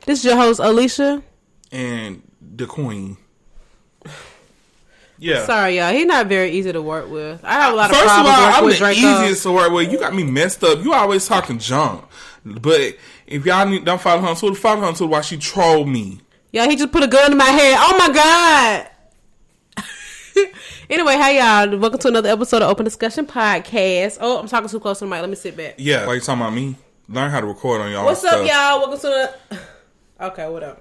This is your host, Alicia. And the Queen. Yeah. Sorry, y'all. He's not very easy to work with. I have a lot of First problems of all, working I'm with the Draco. easiest to work with. You got me messed up. You always talking junk. But if y'all don't follow her on Twitter, follow her on Twitter while she troll me. Yeah, he just put a gun in my head. Oh, my God. Anyway, hey, y'all. Welcome to another episode of Open Discussion Podcast. Oh, I'm talking too close to the mic. Let me sit back. Yeah. Why you talking about me? Learn how to record on y'all. What's up, y'all? Welcome to the... Okay, whatever.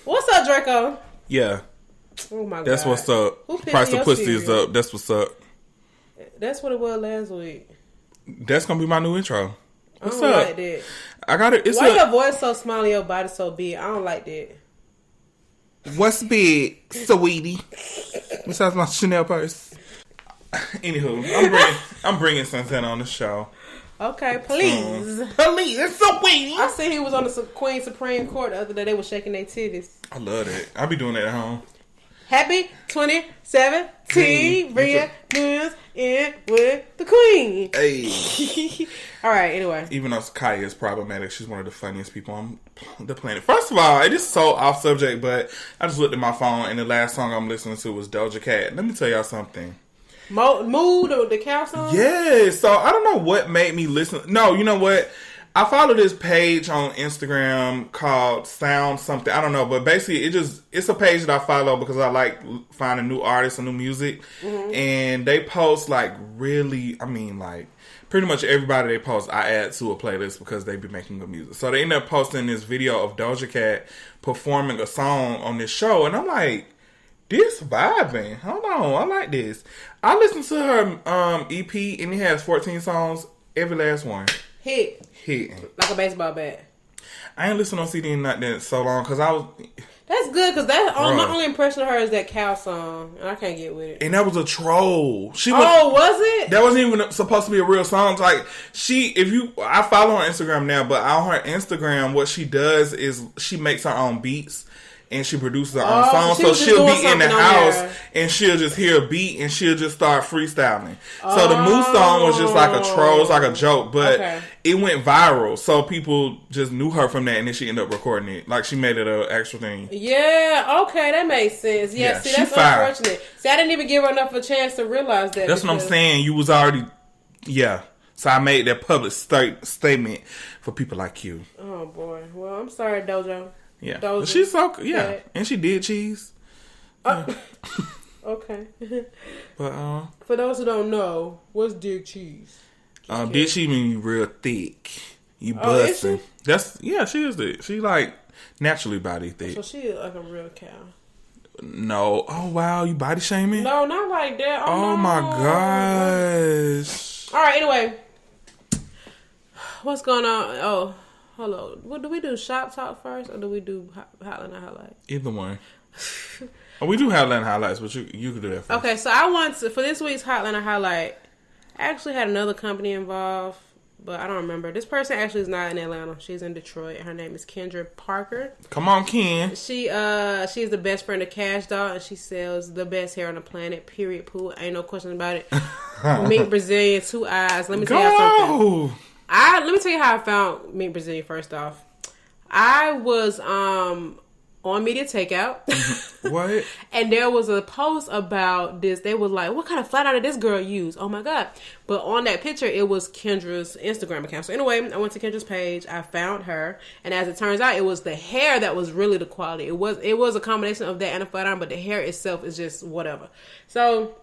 What's up, Draco? Yeah. Oh, my God. That's what's up. Price of pussy is up. That's what's up. That's what it was last week. That's going to be my new intro. What's I don't up? like that. I got it. Why your voice so small and your body so big? I don't like that. What's big, sweetie? Besides my Chanel purse. Anywho, I'm bringing Santana on the show. Okay, please. Please, it's so weedy. I see he was on the Queen Supreme Court the other day. They were shaking their titties. I love that. I be doing that at home. Happy 2017 reunions in with the Queen. Hey. All right, anyway. Even though Kaya is problematic, she's one of the funniest people on the planet. First of all, it is so off subject, but I just looked at my phone and the last song I'm listening to was Doja Cat. Let me tell y'all something. Mood or the cow song? Yeah, so I don't know what made me listen. No, you know what? I follow this page on Instagram called Sound Something. I don't know, but basically it's a page that I follow because I like finding new artists and new music. Mm-hmm. And they post pretty much everybody they post I add to a playlist because they be making good music. So they end up posting this video of Doja Cat performing a song on this show. And I'm like, this vibing. Hold on, I like this. I listened to her EP and it has 14 songs. Every last one. Hitting. Like a baseball bat. I ain't listened on CD in not that so long because I was... That's good because my only impression of her is that cow song. And I can't get with it. And that was a troll. Was it? That wasn't even supposed to be a real song. I follow her on Instagram now, but on her Instagram, what she does is she makes her own beats. And she produces her own song. So she'll be in the house and she'll just hear a beat and she'll just start freestyling. So the Moose song was just like a troll. It's like a joke. But it went viral. So people just knew her from that and then she ended up recording it. Like she made it an actual thing. Yeah. Okay. That makes sense. Yeah. See, that's unfortunate. See, I didn't even give her enough a chance to realize that. That's what I'm saying. You was already... Yeah. So I made that public statement for people like you. Oh, boy. Well, I'm sorry, Dojo. Yeah, but she's so and she did cheese. Yeah. Okay. But for those who don't know, what's dig cheese? Dig cheese mean real thick. You busting. She is thick. She like naturally body thick. So she is like a real cow. No. Oh wow, you body shaming? No, not like that. Oh no. My gosh. All right. Anyway, what's going on? Oh. Hold on. What do we do? Shop talk first, or do we do Hotline and Highlight? Either one. We do Hotline and Highlights, but you can do that first. Okay, so I want to, for this week's Hotline and Highlight, I actually had another company involved, but I don't remember. This person actually is not in Atlanta. She's in Detroit. Her name is Kendra Parker. Come on, Ken. She's the best friend of Cash Doll, and she sells the best hair on the planet. Period. Pooh. Ain't no question about it. Mink Brazilian, 2 eyes. Let me tell you something. Let me tell you how I found Mink Brazilian first off. I was on Media Takeout. What? And there was a post about this. They was like, what kind of flat iron did this girl use? Oh my God. But on that picture, it was Kendra's Instagram account. So anyway, I went to Kendra's page. I found her. And as it turns out, it was the hair that was really the quality. It was a combination of that and a flat iron, but the hair itself is just whatever. So...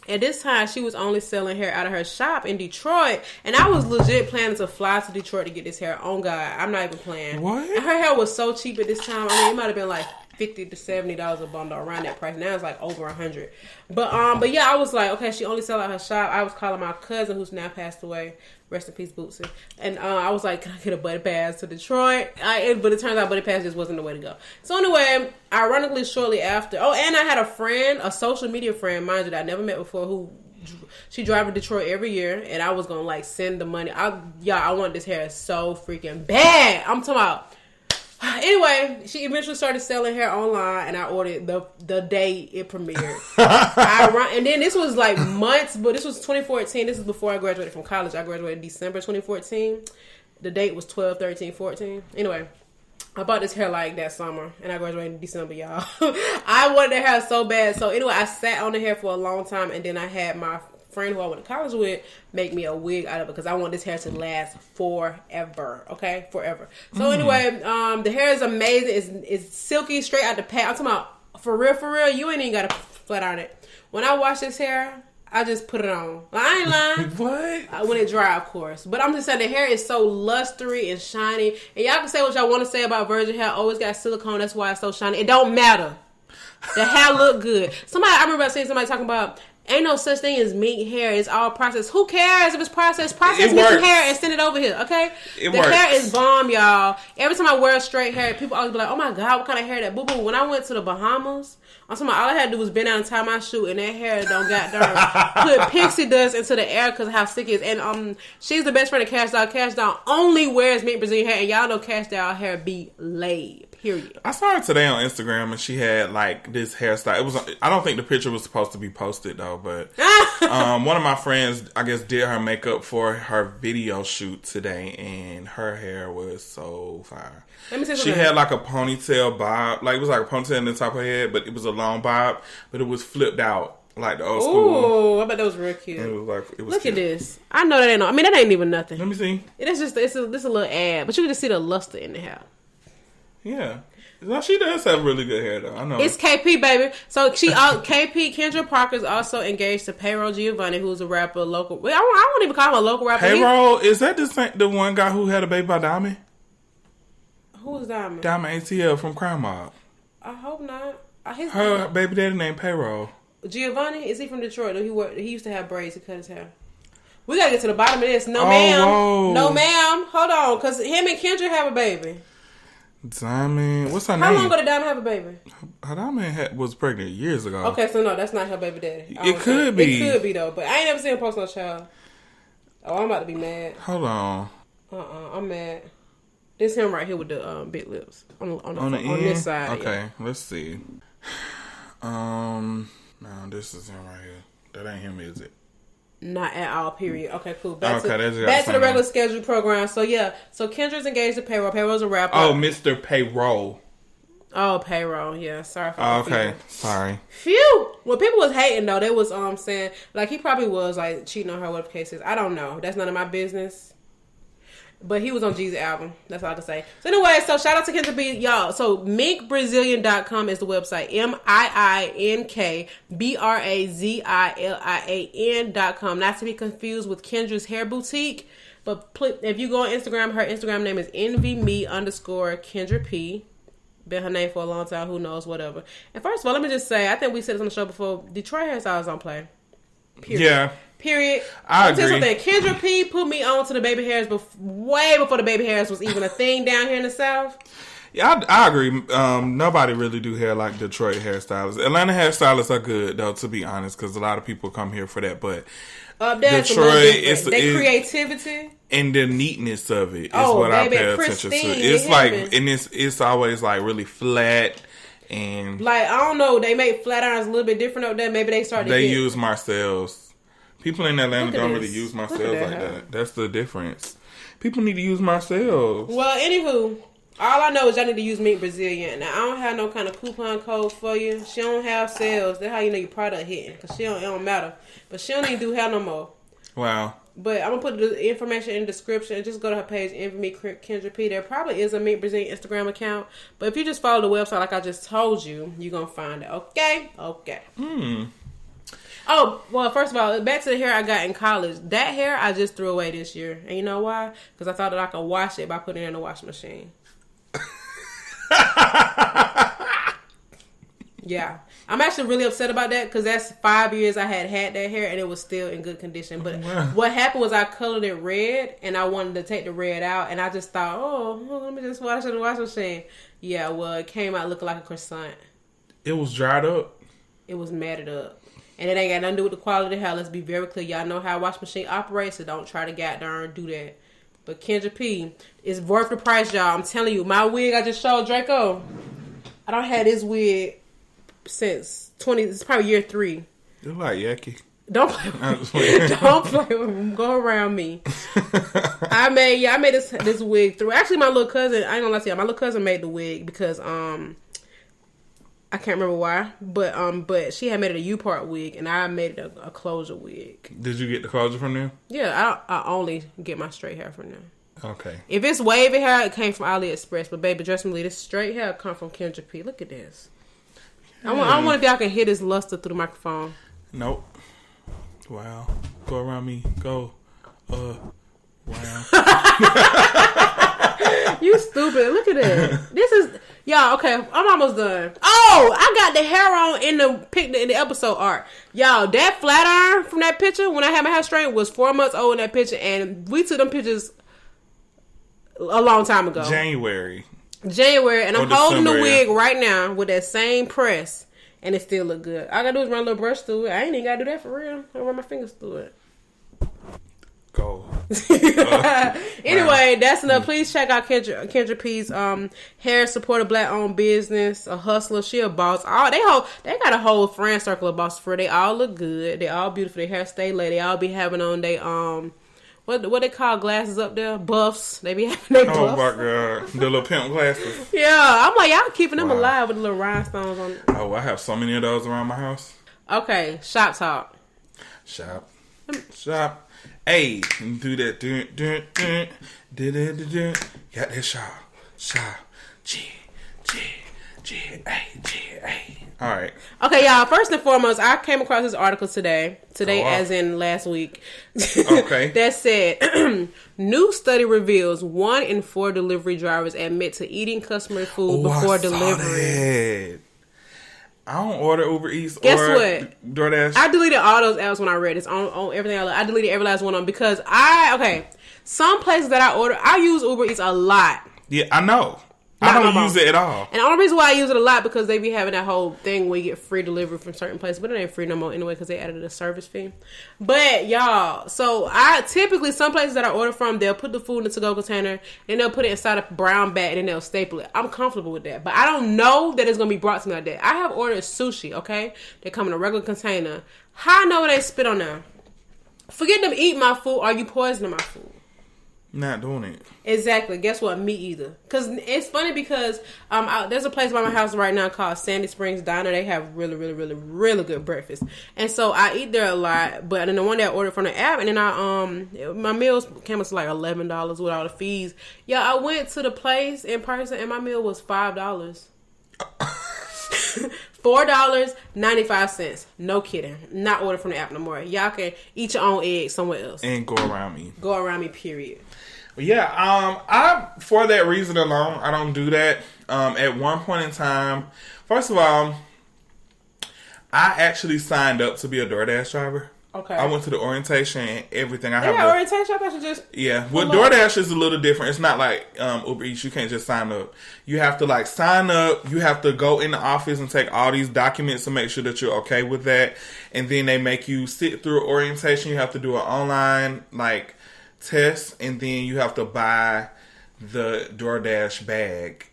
at this time, she was only selling hair out of her shop in Detroit. And I was legit planning to fly to Detroit to get this hair. On God, I'm not even playing. What? And her hair was so cheap at this time. I mean, it might have been like $50 to $70 a bundle around that price. Now it's like over $100. But yeah, I was like, okay, she only sell out her shop. I was calling my cousin who's now passed away. Rest in peace, Bootsy. And I was like, can I get a buddy pass to Detroit? But it turns out buddy pass just wasn't the way to go. So anyway, ironically, shortly after, and I had a friend, a social media friend, mind you, that I never met before, who she drive to Detroit every year, and I was gonna like send the money. I want this hair so freaking bad. I'm talking about. Anyway, she eventually started selling hair online, and I ordered the day it premiered. And then this was like months, but this was 2014. This is before I graduated from college. I graduated December 2014. The date was 12/13/14. Anyway, I bought this hair like that summer, and I graduated in December, y'all. I wanted the hair so bad. So anyway, I sat on the hair for a long time, and then I had my friend who I went to college with make me a wig out of it because I want this hair to last forever. Okay, forever. So anyway, the hair is amazing. It's silky, straight out the pack. I'm talking about for real. You ain't even got to flat iron it. When I wash this hair, I just put it on. I ain't lying. What? When it dry, of course. But I'm just saying the hair is so lustery and shiny. And y'all can say what y'all want to say about virgin hair. Oh, it's got silicone. That's why it's so shiny. It don't matter. The hair look good. I remember seeing somebody talking about ain't no such thing as mink hair. It's all processed. Who cares if it's processed? Process me some hair and send it over here, okay? The hair is bomb, y'all. Every time I wear straight hair, people always be like, oh my God, what kind of hair that? Boo-boo. When I went to the Bahamas, I'm talking about all I had to do was bend down and tie my shoe, and that hair don't got dirt. Put pixie dust into the air because of how sick it is. And she's the best friend of Cash Doll. Cash Doll only wears mink Brazilian hair, and y'all know Cash Doll hair be laid. Period. I saw her today on Instagram, and she had like this hairstyle. It was. I don't think the picture was supposed to be posted though, but one of my friends, I guess, did her makeup for her video shoot today, and her hair was so fire. Let me see she had like a ponytail bob, like it was like a ponytail in the top of her head, but it was a long bob, but it was flipped out like the old school. Ooh, I bet that was real cute. And it was like it was. Look cute. at this. I know that ain't. I mean, that ain't even nothing. Let me see. It's just this a little ad, but you can just see the luster in the hair. Yeah. No, she does have really good hair, though. I know. It's KP, baby. So KP, Kendra Parker's also engaged to Payroll Giovanni, who's a rapper, local. I won't even call him a local rapper. Payroll, is that the one guy who had a baby by Diamond? Who's Diamond? Diamond ATL from Crime Mob. I hope not. Her baby daddy named Payroll. Giovanni? Is he from Detroit? He used to have braids to cut his hair. We gotta get to the bottom of this. No, ma'am. Whoa. No, ma'am. Hold on, because him and Kendra have a baby. Diamond, what's her name? How long ago did Diamond have a baby? Her Diamond was pregnant years ago. Okay, so no, that's not her baby daddy. It could be. It could be though, but I ain't never seen him post no child. Oh, I'm about to be mad. Hold on. I'm mad. This him right here with the big lips on this side. Okay, yeah. Let's see. No, this is him right here. That ain't him, is it? Not at all, period. Okay, cool. Back to the regular scheduled program. So, yeah. So, Kendra's engaged to Payroll. Payroll's a rapper. Oh, Mr. Payroll. Oh, Payroll. Yeah, sorry for okay, sorry. Phew! When people was hating, though, they was saying, like, he probably was, like, cheating on her, whatever the case is. I don't know. That's none of my business. But he was on G's album. That's all I can say. So anyway, so shout out to Kendra B, y'all. So minkbrazilian.com is the website. MIINKBRAZILIAN.com. Not to be confused with Kendra's Hair Boutique. But if you go on Instagram, her Instagram name is envyme_Kendra P. Been her name for a long time. Who knows? Whatever. And first of all, let me just say, I think we said this on the show before. Detroit hairstyles don't play. Period. Yeah. Period. I agree. Kendra P put me on to the baby hairs way before the baby hairs was even a thing down here in the South. Yeah, I agree. Nobody really do hair like Detroit hairstylists. Atlanta hairstylists are good, though, to be honest, because a lot of people come here for that. But Detroit, it's the creativity and the neatness of it is what I pay attention to. It's like, and it's always like really flat. And like, I don't know, they make flat irons a little bit different up there. Maybe they started. They use Marcel's. People in Atlanta don't really use Marcel's like that. That's the difference. People need to use Marcel's. Well, anywho, all I know is y'all need to use Mink Brazilian. Now, I don't have no kind of coupon code for you. She don't have sales. That's how you know your product hitting. Because it don't matter. But she don't even do hair no more. Wow. But I'm going to put the information in the description. Just go to her page, Envy Me Kendra P. There probably is a Mink Brazilian Instagram account. But if you just follow the website like I just told you, you're going to find it. Okay? Okay. Oh, well, first of all, back to the hair I got in college. That hair I just threw away this year. And you know why? Because I thought that I could wash it by putting it in the washing machine. Yeah. I'm actually really upset about that because that's 5 years I had that hair and it was still in good condition. But what happened was I colored it red and I wanted to take the red out. And I just thought, let me just wash it in the washing machine. Yeah, well, it came out looking like a croissant. It was dried up? It was matted up. And it ain't got nothing to do with the quality of the hair. Let's be very clear. Y'all know how a washing machine operates, so don't try to goddamn do that. But Kendra P is worth the price, y'all. I'm telling you, my wig I just showed Draco. I don't have this wig since it's probably year 3. You like yucky. Don't play with me. Don't play with me. Go around me. I made this wig through. Actually, my little cousin, I ain't gonna lie to you, my little cousin made the wig because I can't remember why, but she had made it a U-part wig, and I made it a closure wig. Did you get the closure from them? Yeah, I only get my straight hair from them. Okay. If it's wavy hair, it came from AliExpress, but baby, trust me, this straight hair come from Kendra P. Look at this. I wonder if y'all can hear this luster through the microphone. Nope. Wow. Go around me. Go. Wow. You stupid. Look at this. This is... Y'all, okay, I'm almost done. Oh, I got the hair on in the episode art. Y'all, that flat iron from that picture, when I had my hair straight, was 4 months old in that picture, and we took them pictures a long time ago. January, and I'm holding December, the wig right now with that same press, and it still look good. All I gotta do is run a little brush through it. I ain't even gotta do that for real. I run my fingers through it. Go. Anyway, that's enough. Please check out Kendra P's hair support a black owned business, a hustler. She a boss. They got a whole friend circle of bosses for. They all look good. They all beautiful. Their hair stay laid. They all be having on they what they call glasses up there? Buffs. They be having their buffs. Oh my god, the little pimp glasses. Yeah, I'm like, y'all keeping them alive with the little rhinestones on. Oh, I have so many of those around my house. Okay, shop talk. Shop. Hey, do that. Got that shop. G. All right. Okay, y'all. First and foremost, I came across this article today as in last week. Okay. That said, new study reveals 1 in 4 delivery drivers admit to eating customer food before delivery. I don't order Uber Eats. Guess or what? DoorDash. I deleted all those apps when I read this on everything. I deleted every last one of them because some places that I order, I use Uber Eats a lot. Yeah, I know. I don't use it at all. And the only reason why I use it a lot because they be having that whole thing where you get free delivery from certain places, but it ain't free no more anyway because they added a service fee. But y'all, so some places that I order from, they'll put the food in the to-go container and they'll put it inside a brown bag and then they'll staple it. I'm comfortable with that, but I don't know that it's gonna be brought to me like that. I have ordered sushi. Okay, they come in a regular container. How I know they spit on them? Forget them eating my food. Are you poisoning my food? Not doing it. Exactly. Guess what? Me either. Because it's funny because there's a place by my house right now called Sandy Springs Diner. They have really, really, really, really good breakfast. And so I eat there a lot. But then the one that I ordered from the app, and then my meals came up to like $11 with all the fees. Yeah, I went to the place in person and my meal was $5. $4.95. No kidding. Not order from the app no more. Y'all can eat your own eggs somewhere else. And go around me. Go around me, period. Yeah, I for that reason alone, I don't do that. At one point in time, first of all, I actually signed up to be a DoorDash driver. Okay. I went to the orientation and everything. Orientation? I thought you just... Yeah. Well, DoorDash is a little different. It's not like Uber Eats. You can't just sign up. You have to sign up. You have to go in the office and take all these documents to make sure that you're okay with that. And then they make you sit through orientation. You have to do an online test, and then you have to buy the DoorDash bag.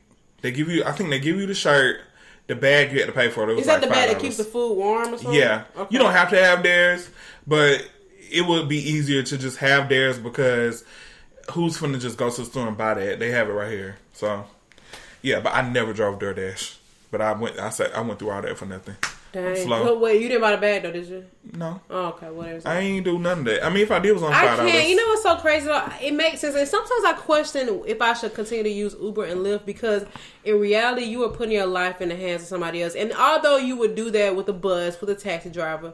I think they give you the shirt. The bag you had to pay for. Is that the bag that keeps the food warm or something? Yeah. Okay. You don't have to have theirs, but it would be easier to just have theirs because who's finna just go to the store and buy that? They have it right here. So, yeah, but I never drove DoorDash. But I went through all that for nothing. Dang. Slow. Wait, you didn't buy the bag though, did you? No. Oh, okay, whatever. I ain't do none of that. I mean, if I did, it was on $5. I can't. You know what's so crazy though? It makes sense. And sometimes I question if I should continue to use Uber and Lyft because in reality, you are putting your life in the hands of somebody else. And although you would do that with a bus, with a taxi driver,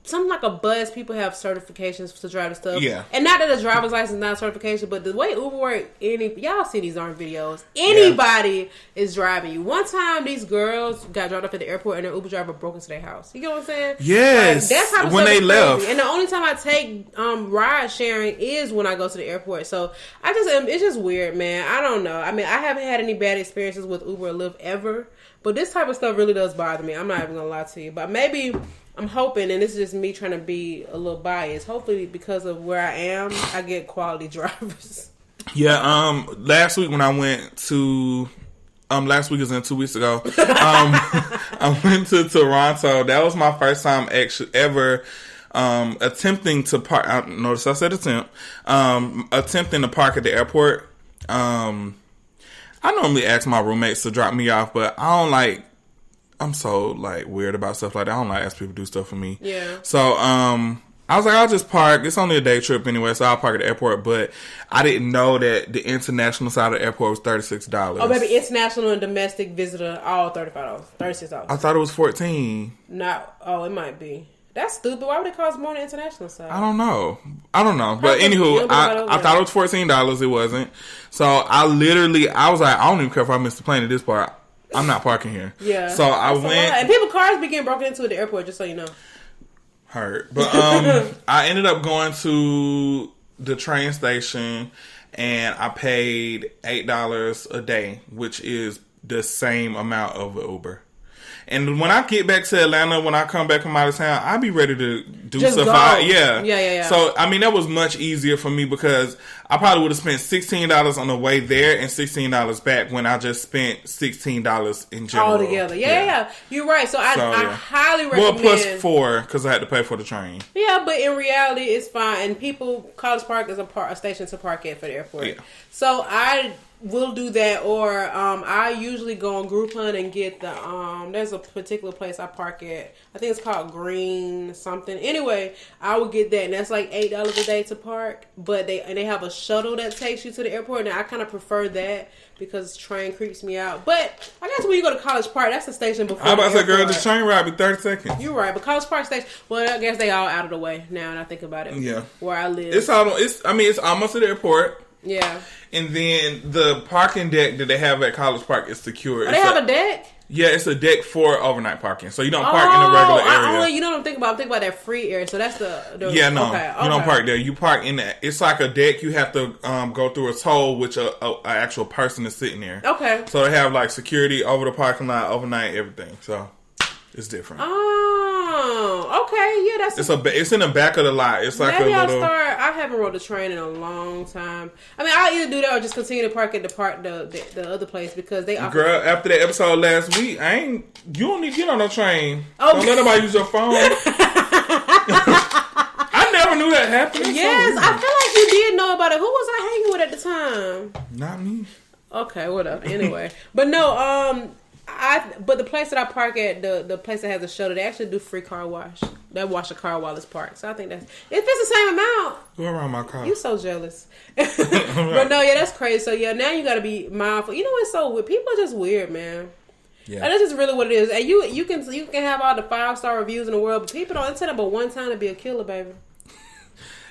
something like a bus, people have certifications to drive the stuff. Yeah. And not that a driver's license is not a certification, but the way Uber works, y'all see these aren't videos. Anybody is driving you. One time, these girls got dropped off at the airport and their Uber driver broke into their house. You get what I'm saying? Yes. That's how when they left. And the only time I take ride sharing is when I go to the airport. So it's just weird, man. I don't know. I mean, I haven't had any bad experiences with Uber or Lyft ever, but this type of stuff really does bother me. I'm not even gonna lie to you, but maybe. I'm hoping, and this is just me trying to be a little biased. Hopefully, because of where I am, I get quality drivers. Yeah. Last week when I went to last week, as in 2 weeks ago. I went to Toronto. That was my first time actually ever attempting to park. Notice I said attempt. Attempting to park at the airport. I normally ask my roommates to drop me off, but I don't like. I'm so like weird about stuff like that. I don't like asking people to do stuff for me. Yeah. So I was like, I'll just park. It's only a day trip anyway, so I'll park at the airport. But I didn't know that the international side of the airport was $36. Oh, baby, international and domestic visitor, all $35, $36. I thought it was $14. No, it might be. That's stupid. Why would it cost more than international side? I don't know. But anywho, I thought it was $14. It wasn't. So I was like, I don't even care if I missed the plane at this part. I'm not parking here. Yeah. So I went. And people's cars be getting broken into at the airport, just so you know. Heard. But I ended up going to the train station and I paid $8 a day, which is the same amount of an Uber. And when I get back to Atlanta, when I come back from out of town, I'll be ready to do just stuff. Yeah. So, I mean, that was much easier for me because I probably would have spent $16 on the way there and $16 back when I just spent $16 in general. All together. Yeah. You're right. So I highly recommend. Well, plus $4 because I had to pay for the train. Yeah, but in reality, it's fine. And College Park is a station to park at for the airport. Yeah. So I will do that, or I usually go on Groupon and get the there's a particular place I park at. I think it's called Green something. Anyway, I would get that, and that's like $8 a day to park. But they have a shuttle that takes you to the airport, and I kind of prefer that because train creeps me out. But I guess when you go to College Park, that's the station before. I about to say, girl, this train ride be 30 seconds. You're right, but College Park station. Well, I guess they all out of the way now, and I think about it. Yeah, where I live, it's almost at the airport. Yeah. And then the parking deck that they have at College Park is secure. They have a deck? Yeah, it's a deck for overnight parking. So you don't park in the regular area. You know what I'm thinking about? I'm thinking about that free area. So that's the yeah, no. Okay. You don't park there. You park in that. It's like a deck. You have to go through a toll, which an actual person is sitting there. Okay. So they have like security over the parking lot, overnight, everything. So it's different. Oh, okay. Yeah, it's in the back of the lot. It's like maybe a little. I haven't rode a train in a long time. I mean, I'll either do that or just continue to park at the other place because they offer. Girl, after that episode last week, you don't need to get on no train. Oh, don't let nobody use your phone. I never knew that happened. Yes, I feel like you did know about it. Who was I hanging with at the time? Not me. Okay, whatever. Anyway, but no, but the place that I park at, the place that has a shuttle, they actually do free car wash. They wash a car while it's parked. So I think if it's the same amount. Go around my car. You so jealous. But no, yeah, that's crazy. So yeah, now you got to be mindful. You know what's so weird? People are just weird, man. Yeah. And that's just really what it is. And you can have all the 5-star reviews in the world, but people don't intend but one time to be a killer, baby.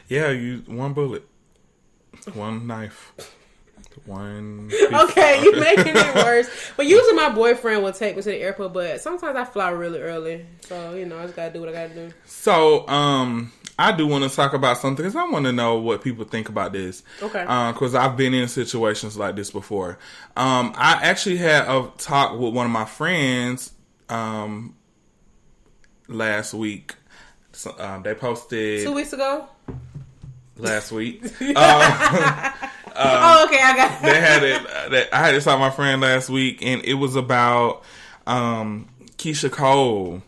Yeah, one bullet, one knife. Okay, you making it worse. But usually my boyfriend will take me to the airport, but sometimes I fly really early. So, I just gotta do what I gotta do. So, I do want to talk about something because I want to know what people think about this. Okay. Because I've been in situations like this before. I actually had a talk with one of my friends last week. So, they posted 2 weeks ago. Last week. Okay, I got it. They had it. I had this with my friend last week, and it was about Keyshia Cole.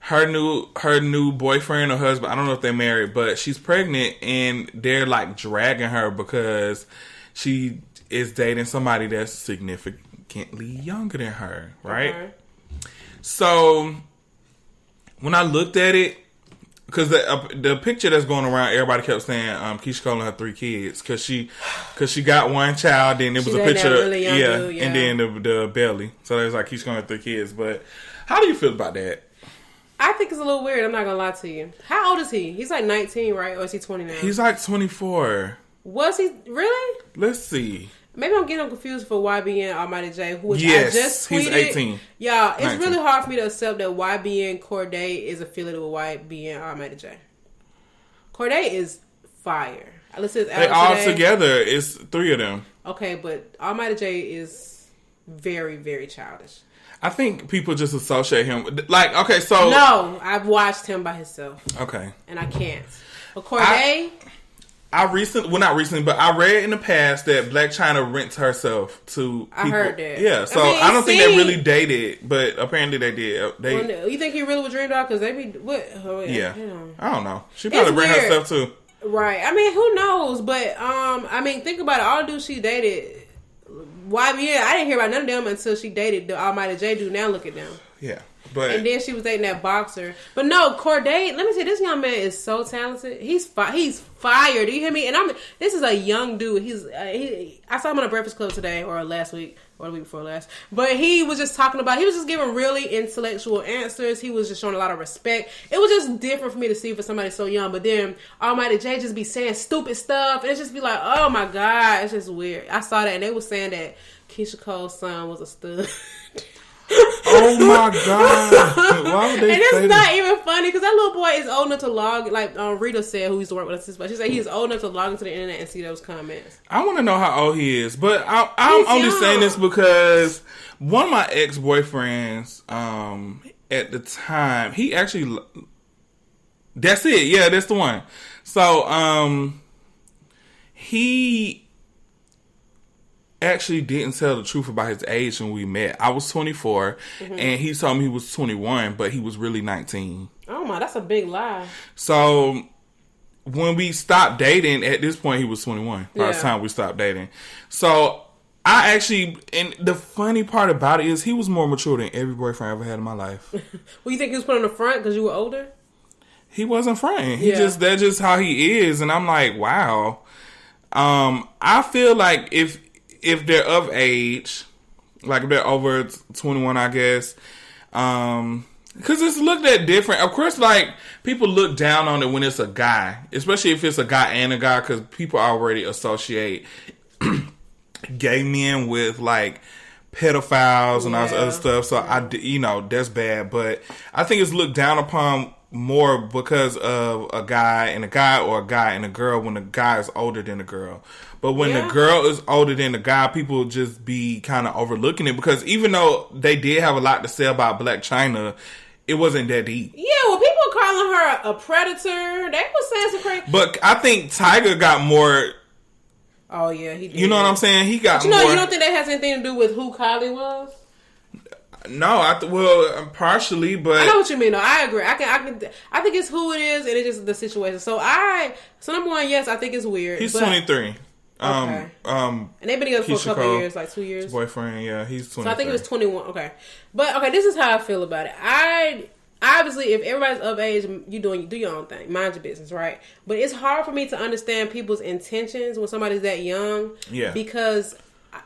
Her new boyfriend or husband, I don't know if they're married, but she's pregnant, and they're like dragging her because she is dating somebody that's significantly younger than her, right? Okay. So when I looked at it, because the picture that's going around, everybody kept saying Keyshia Cole and her 3 kids because she got one child, then it was a picture, really young dude, and then the belly. So it was like Keyshia Cole and her 3 kids. But how do you feel about that? I think it's a little weird. I'm not gonna lie to you. How old is he? He's like 19, right? Or is he 20 now? He's like 24. Was he really? Let's see. Maybe I'm getting confused for YBN Almighty J, which yes, I just tweeted. He's 18. Yeah, it's 19. Really hard for me to accept that YBN Corday is affiliated with YBN Almighty J. Corday is fire. I listened to his album all today. Together. It's 3 of them. Okay, but Almighty J is very, very childish. I think people just associate him like, okay, so no, I've watched him by himself. Okay, and I can't. But Corday, not recently, but I read in the past that Black China rents herself to people. I heard that. Yeah, so I don't think they really dated, but apparently they did. You think he really was dreamed out? Because they be, what? Oh, yeah. I don't know. She probably rent herself too. Right. I mean, who knows? But, I mean, think about it. All the dudes she dated, YBN, I didn't hear about none of them until she dated the Almighty J dude. Now look at them. Yeah. But, and then she was dating that boxer. But no, Corday, let me say, this young man is so talented. He's fired. Do you hear me? And this is a young dude. I saw him on a Breakfast Club today, or last week, or the week before last. But he was just he was just giving really intellectual answers. He was just showing a lot of respect. It was just different for me to see for somebody so young. But then Almighty J just be saying stupid stuff. And it just be like, oh my God, it's just weird. I saw that, and they were saying that Keyshia Cole's son was a stud. Oh my God! Why would they and say it's not that? even funny because that little boy is old enough to log. Like Rita said, who used to work with us, but she said he's old enough to log into the internet and see those comments. I want to know how old he is, but I'm only saying this because one of my ex-boyfriends, at the time, he actually. That's it. Yeah, that's the one. So, he actually didn't tell the truth about his age when we met. I was 24, and he told me he was 21, but he was really 19. Oh my, that's a big lie. So when we stopped dating, at this point he was 21. By the time we stopped dating. So I actually, and the funny part about it is he was more mature than every boyfriend I ever had in my life. Well, you think he was put on the front because you were older? He wasn't fronting. That's just how he is. And I'm like, wow. I feel like if they're of age, like if they're over 21, I guess, because it's looked at different. Of course, like, people look down on it when it's a guy, especially if it's a guy and a guy, because people already associate gay men with, like, pedophiles and all this other stuff. So, that's bad. But I think it's looked down upon more because of a guy and a guy, or a guy and a girl when the guy is older than the girl. But when the girl is older than the guy, people just be kind of overlooking it, because even though they did have a lot to say about Black China, it wasn't that deep. Yeah, well, people were calling her a predator. They were saying some crazy. But I think Tiger got more. Oh yeah, he did. You know what I'm saying? He got more. You don't think that has anything to do with who Kylie was? No, partially, but I know what you mean. No, I agree. I think it's who it is, and it's just the situation. So number one, yes, I think it's weird. He's 23. Okay. And they've been together for a couple of years, like 2 years. His boyfriend, yeah, he's 23. So I think it was 21. Okay, but this is how I feel about it. Obviously, if everybody's of age, you do your own thing, mind your business, right? But it's hard for me to understand people's intentions when somebody's that young. Yeah. Because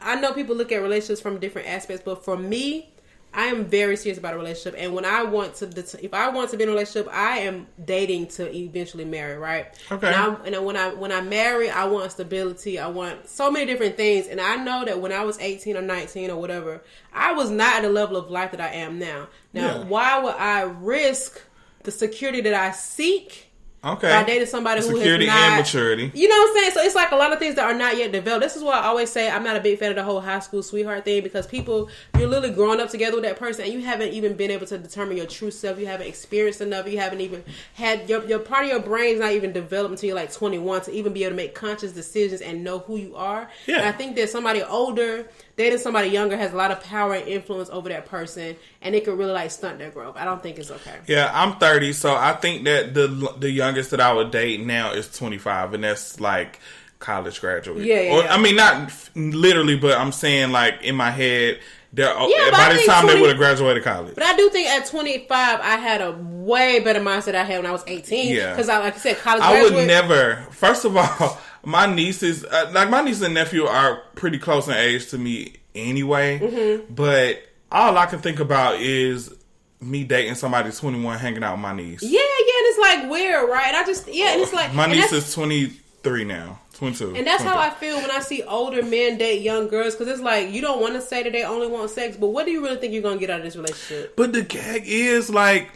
I know people look at relationships from different aspects, but for me, I am very serious about a relationship, and when I want to, if I want to be in a relationship, I am dating to eventually marry, right? Okay. And when I marry, I want stability. I want so many different things, and I know that when I was 18 or 19 or whatever, I was not at the level of life that I am now. Why would I risk the security that I seek? Okay. By dating somebody who security has not, and maturity. You know what I'm saying? So it's like a lot of things that are not yet developed. This is why I always say I'm not a big fan of the whole high school sweetheart thing, because you're literally growing up together with that person and you haven't even been able to determine your true self. You haven't experienced enough. You haven't even had your part of your brain's not even developed until you're like 21 to even be able to make conscious decisions and know who you are. Yeah. And I think that somebody older dating somebody younger has a lot of power and influence over that person, and it could really like stunt their growth. I don't think it's okay. Yeah, I'm 30, so I think that the youngest that I would date now is 25, and that's like college graduate. Yeah. I mean, not literally, but I'm saying like in my head, by the time they would have graduated college. But I do think at 25, I had a way better mindset I had when I was 18. Yeah, because like I said, college graduate. I would never. First of all, my nieces, my niece and nephew are pretty close in age to me anyway. Mm-hmm. But all I can think about is me dating somebody 21, hanging out with my niece. Yeah, and it's like weird, right? And it's like my niece is 23 now. 22. And that's how I feel when I see older men date young girls, because it's like, you don't want to say that they only want sex, but what do you really think you're going to get out of this relationship? But the gag is like,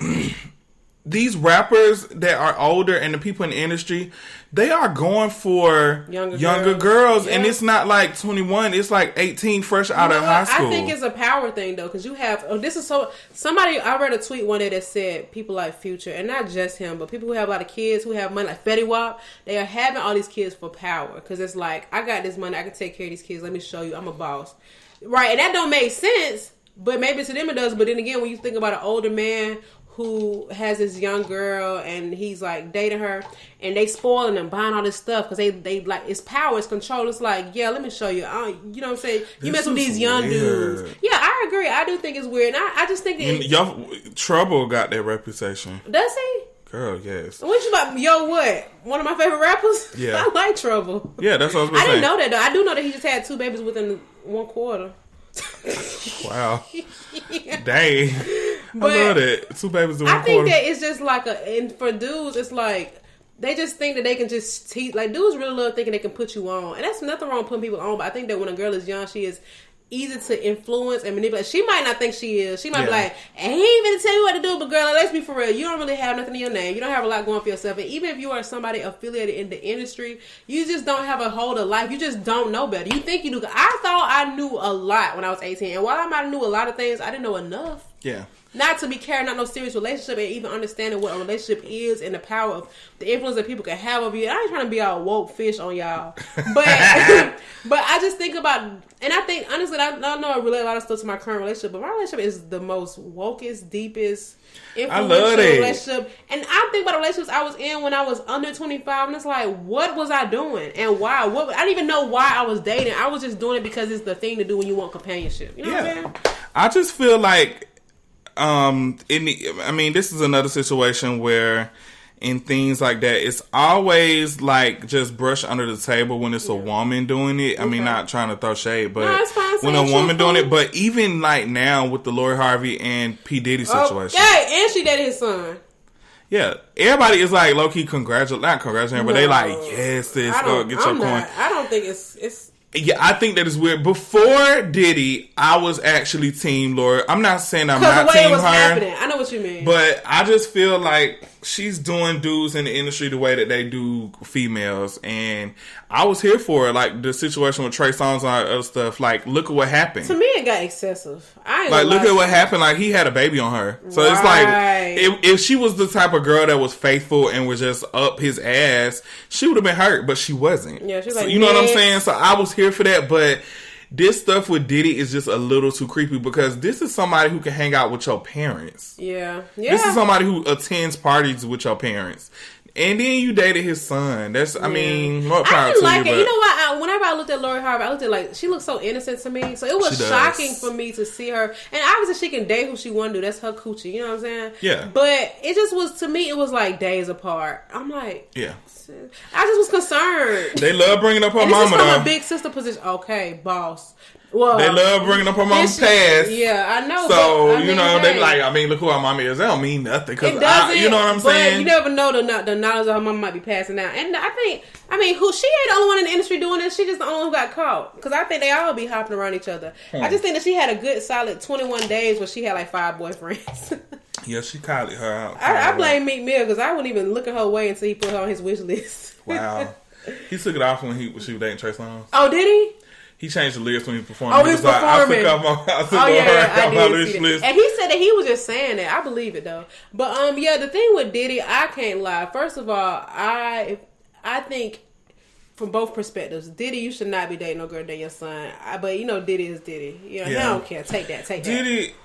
these rappers that are older and the people in the industry, they are going for younger girls. Yeah. And it's not like 21, it's like 18 fresh out of high school. I think it's a power thing though, because you have, somebody, I read a tweet one day that said people like Future, and not just him, but people who have a lot of kids, who have money, like Fetty Wap, they are having all these kids for power, because it's like, I got this money, I can take care of these kids, let me show you, I'm a boss. Right, and that don't make sense, but maybe to them it does, but then again, when you think about an older man who has this young girl and he's like dating her and they spoiling them, buying all this stuff because they like, it's power, it's control. It's like, yeah, let me show you. You know what I'm saying? You mess with these young dudes. Yeah, I agree. I do think it's weird. And I just think that Trouble got that reputation. Does he? Girl, yes. What you about? Yo, what? One of my favorite rappers? Yeah. I like Trouble. Yeah, that's what I was going to say. I didn't know that though. I do know that he just had 2 babies within 1 quarter. Wow. Yeah. Dang. But I love that. 2 babies in 1 quarter. I think that it's just like and for dudes, it's like they just think that they can just teach. Like dudes really love thinking they can put you on, and that's nothing wrong with putting people on. But I think that when a girl is young, she is easy to influence and manipulate. She might not think she is. She might be like, I ain't even tell you what to do, but girl, like, let's be for real. You don't really have nothing in your name. You don't have a lot going for yourself. And even if you are somebody affiliated in the industry, you just don't have a hold of life. You just don't know better. You think you do. I thought I knew a lot when I was 18. And while I might have knew a lot of things, I didn't know enough. Yeah. Not to be carrying out no serious relationship and even understanding what a relationship is and the power of the influence that people can have over you. I ain't trying to be all woke fish on y'all. But but I just think about, and I think, honestly, I know I relate a lot of stuff to my current relationship, but my relationship is the most wokest, deepest, influential relationship. And I think about the relationships I was in when I was under 25, and it's like, what was I doing? And why? I didn't even know why I was dating. I was just doing it because it's the thing to do when you want companionship. You know what I'm saying? I just feel like this is another situation where in things like that, it's always like just brush under the table when it's a woman doing it. I mean, not trying to throw shade, but when a woman doing it, but even like now with the Lori Harvey and P. Diddy situation. Yeah, and she dated his son. Yeah, everybody is like low key not congratulating, but they like, yes, sis, go get your coin. I don't think it's. Yeah, I think that is weird. Before Diddy, I was actually team Lori. I'm not saying I'm not team her. Happening. I know what you mean. But I just feel like she's doing dudes in the industry the way that they do females. And I was here for it. Like the situation with Trey Songz and all that other stuff. Like, look at what happened. To me, it got excessive. Look at what happened. Like, he had a baby on her. So it's like, if she was the type of girl that was faithful and was just up his ass, she would have been hurt. But she wasn't. Yeah, she's like, you know what I'm saying? So I was here for that. But this stuff with Diddy is just a little too creepy because this is somebody who can hang out with your parents. Yeah. This is somebody who attends parties with your parents. And then you dated his son. I mean, what power to you? Like it. You know what? Whenever I looked at Lori Harvey, I looked at like, she looked so innocent to me. So it was shocking for me to see her. And obviously she can date who she want to do. That's her coochie. You know what I'm saying? Yeah. But it just was, to me, it was like days apart. I'm like, yeah. I just was concerned. They love bringing up her and mama, this is from though. a big sister position. Okay, boss. Well, they love bringing up her mama's past. Yeah, I know. So, but, they be like, look who her mama is. That don't mean nothing. Cause it doesn't. You know what I'm saying? But you never know the knowledge of her mama might be passing out. And I think, who she ain't the only one in the industry doing this. She just the only one who got caught. Because I think they all be hopping around each other. I just think that she had a good solid 21 days where she had like 5 boyfriends. Yeah, she called her out. I blame Meek Mill because I wouldn't even look at her way until he put her on his wish list. Wow. He took it off when she was dating Trey Songz. Oh, did he? He changed the lyrics when he was performing. Oh, he was performing. I took her my wish list. And he said that he was just saying that. I believe it though. But the thing with Diddy, I can't lie. First of all, I think from both perspectives, Diddy, you should not be dating no girl than your son. But Diddy is Diddy. He don't care. Take that. Diddy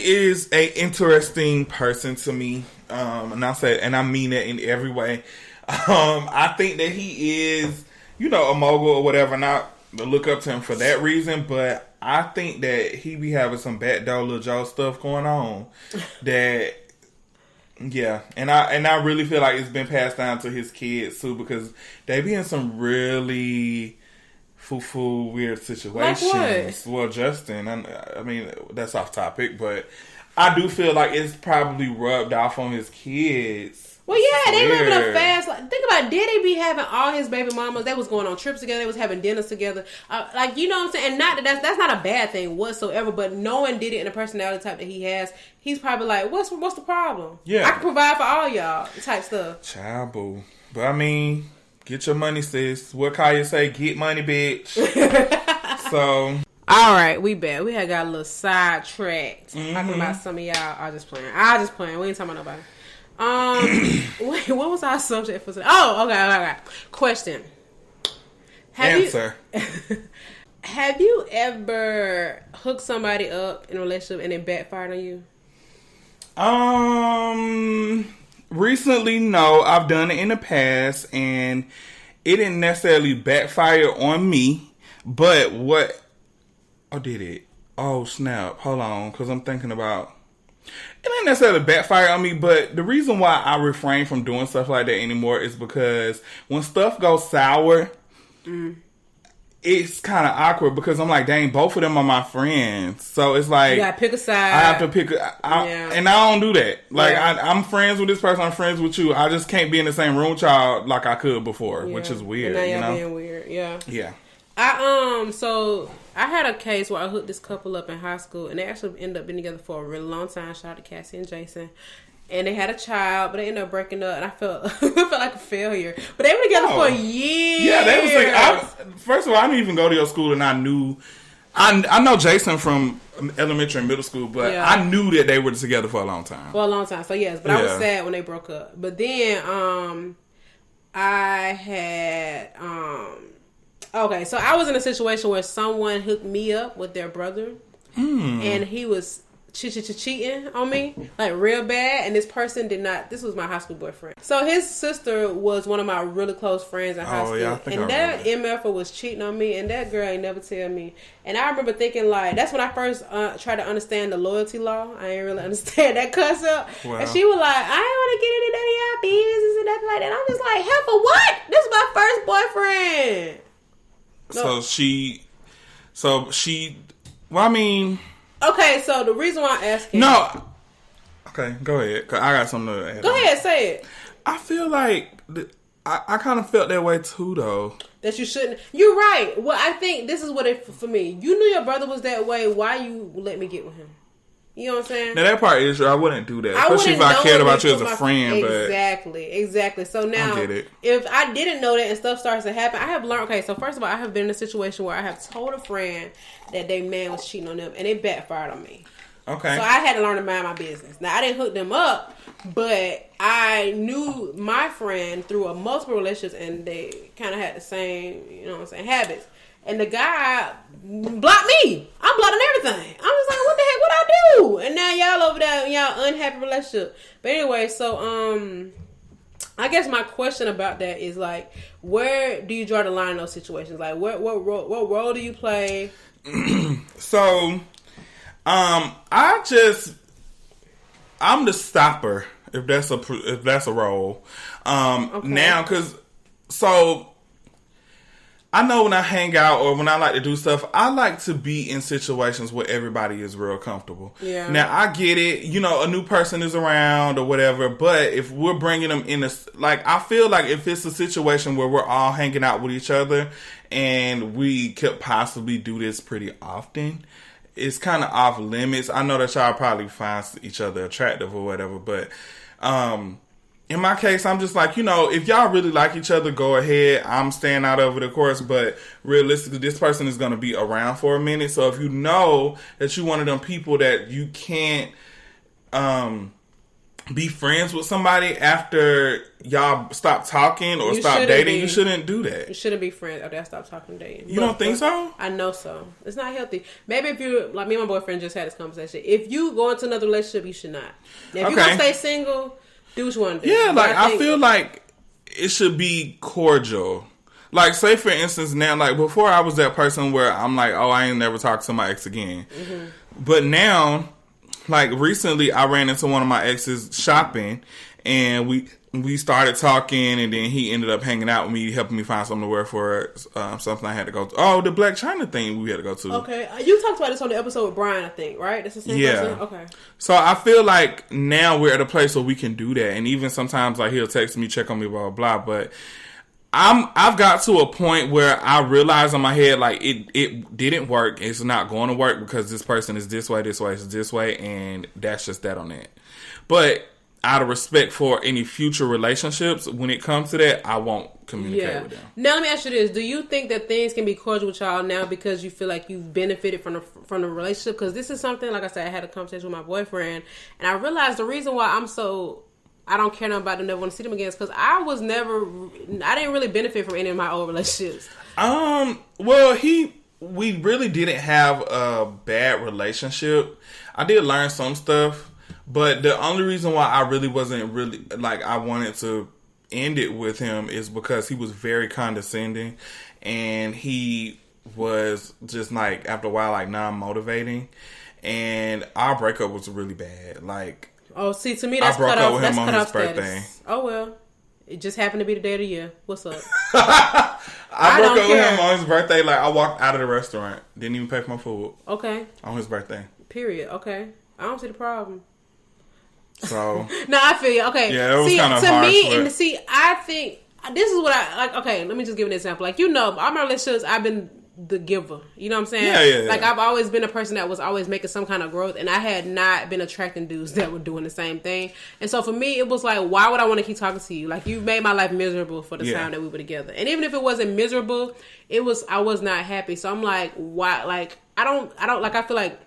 is a interesting person to me. And I mean that in every way. I think that he is, a mogul or whatever. Not to look up to him for that reason, but I think that he be having some backdoor Lil Joe stuff going on. And I really feel like it's been passed down to his kids too, because they be in some really foo-foo weird situations. Like what? Well, Justin, that's off topic, but I do feel like it's probably rubbed off on his kids. Well, yeah, they living a fast life. Think about it. Diddy be having all his baby mamas. They was going on trips together. They was having dinners together. Like, you know what I'm saying? And not that's not a bad thing whatsoever. But knowing Diddy and the personality type that he has, he's probably like, what's the problem? Yeah, I can provide for all y'all type stuff. Child boo. But I mean, get your money, sis. What Kaya say? Get money, bitch. So. All right, we bet. We had got a little sidetracked talking about some of y'all. I was just playing. We ain't talking about nobody. Wait, what was our subject for today? Oh, okay. Question. Answer. Have you ever hooked somebody up in a relationship and it backfired on you? Recently, no. I've done it in the past, and it didn't necessarily backfire on me. But what? Oh, did it? Oh, snap. Hold on, because I'm thinking about... It ain't necessarily backfire on me, but the reason why I refrain from doing stuff like that anymore is because when stuff goes sour, it's kind of awkward because I'm like, dang, both of them are my friends. So it's like... You gotta pick a side. I have to pick and I don't do that. Like, I'm friends with this person, I'm friends with you. I just can't be in the same room with y'all like I could before, which is weird. And now y'all being weird, yeah. Yeah. So I had a case where I hooked this couple up in high school, and they actually ended up being together for a really long time. Shout out to Cassie and Jason. And they had a child, but they ended up breaking up, and I felt like a failure. But they were together for years. Yeah, they was like, first of all, I didn't even go to your school, and I knew, I know Jason from elementary and middle school, but I knew that they were together for a long time. So yes, but I was sad when they broke up. But then, I had, okay, so I was in a situation where someone hooked me up with their brother, and he was cheating on me, like real bad, and this person did not, this was my high school boyfriend. So his sister was one of my really close friends in high school, and that MF was cheating on me, and that girl ain't never tell me. And I remember thinking, like, that's when I first tried to understand the loyalty law. I ain't really understand that concept. Wow. And she was like, I ain't want to get into none of y'all business and nothing like that. I'm just like, hell for what? This is my first boyfriend. Well, I mean... Okay, so the reason why I'm asking... No. Okay, go ahead. 'Cause I got something to add. Go ahead, say it. I feel like... I kind of felt that way too, though. That you shouldn't... You're right. Well, I think this is what it... For me, you knew your brother was that way. Why you let me get with him? You know what I'm saying? Now, that part is true. I wouldn't do that. Especially if I cared about you as a friend. Exactly. So now, I get it. If I didn't know that and stuff starts to happen, I have learned... Okay, so first of all, I have been in a situation where I have told a friend that their man was cheating on them, and it backfired on me. Okay. So I had to learn to mind my business. Now, I didn't hook them up, but I knew my friend through multiple relationships, and they kind of had the same, you know what I'm saying, habits. And the guy blocked me. I'm blocking everything. I was like, what the heck, what I do? And now y'all over there, y'all unhappy relationship. But anyway, so I guess my question about that is like, where do you draw the line in those situations? Like, what role do you play? So, I'm the stopper if that's a role. Okay. Now, because I know when I hang out or when I like to do stuff, I like to be in situations where everybody is real comfortable. Yeah. Now, I get it. You know, a new person is around or whatever, but if we're bringing them in I feel like if it's a situation where we're all hanging out with each other and we could possibly do this pretty often, it's kind of off limits. I know that y'all probably find each other attractive or whatever, but, in my case, I'm just like, you know, if y'all really like each other, go ahead. I'm staying out of it, of course, but realistically, this person is going to be around for a minute. So if you know that you're one of them people that you can't be friends with somebody after y'all stop talking or stop dating, you shouldn't do that. You shouldn't be friends after I stop talking and dating. You don't think so? I know so. It's not healthy. Maybe if you, like me and my boyfriend just had this conversation, if you go into another relationship, you should not. Now, if you're going to stay single... Do what you want to do. Yeah, like I feel like it should be cordial. Like, say for instance, now, like before I was that person where I'm like, oh, I ain't never talked to my ex again. Mm-hmm. But now, like recently, I ran into one of my exes shopping, and we we started talking, and then he ended up hanging out with me, helping me find something to wear for something I had to go to. Oh, the Black China thing we had to go to. Okay. You talked about this on the episode with Brian, I think, right? That's the same person? Okay. So I feel like now we're at a place where we can do that. And even sometimes like he'll text me, check on me, blah, blah, blah. But I've got to a point where I realize in my head, like, it didn't work. It's not going to work because this person is this way, is this way, and that's just that on that. But out of respect for any future relationships, when it comes to that, I won't communicate with them. Now, let me ask you this. Do you think that things can be cordial with y'all now because you feel like you've benefited from the relationship? Because this is something, like I said, I had a conversation with my boyfriend, and I realized the reason why I don't care nothing about them, never want to see them again, is because I didn't really benefit from any of my old relationships. Well, we really didn't have a bad relationship. I did learn some stuff. But the only reason why I really wasn't like, I wanted to end it with him is because he was very condescending, and he was just like, after a while, like, non-motivating, and our breakup was really bad. Like, oh, see, to me, that's I broke cut up off. with him That's on cut his off birthday. Status. Oh well, it just happened to be the day of the year. What's up? I broke up with him on his birthday. Like, I walked out of the restaurant, didn't even pay for my food. Okay. On his birthday. Period. Okay, I don't see the problem. So no, I feel you. Okay. Yeah, it was kind of harsh. I think this is what I like. Okay, let me just give an example. Like, all my relationships, I've been the giver. You know what I'm saying? Yeah. Like, I've always been a person that was always making some kind of growth, and I had not been attracting dudes that were doing the same thing. And so for me, it was like, why would I want to keep talking to you? Like, you made my life miserable for the time that we were together. And even if it wasn't miserable, I was not happy. So I'm like, why? Like, I don't like, I feel like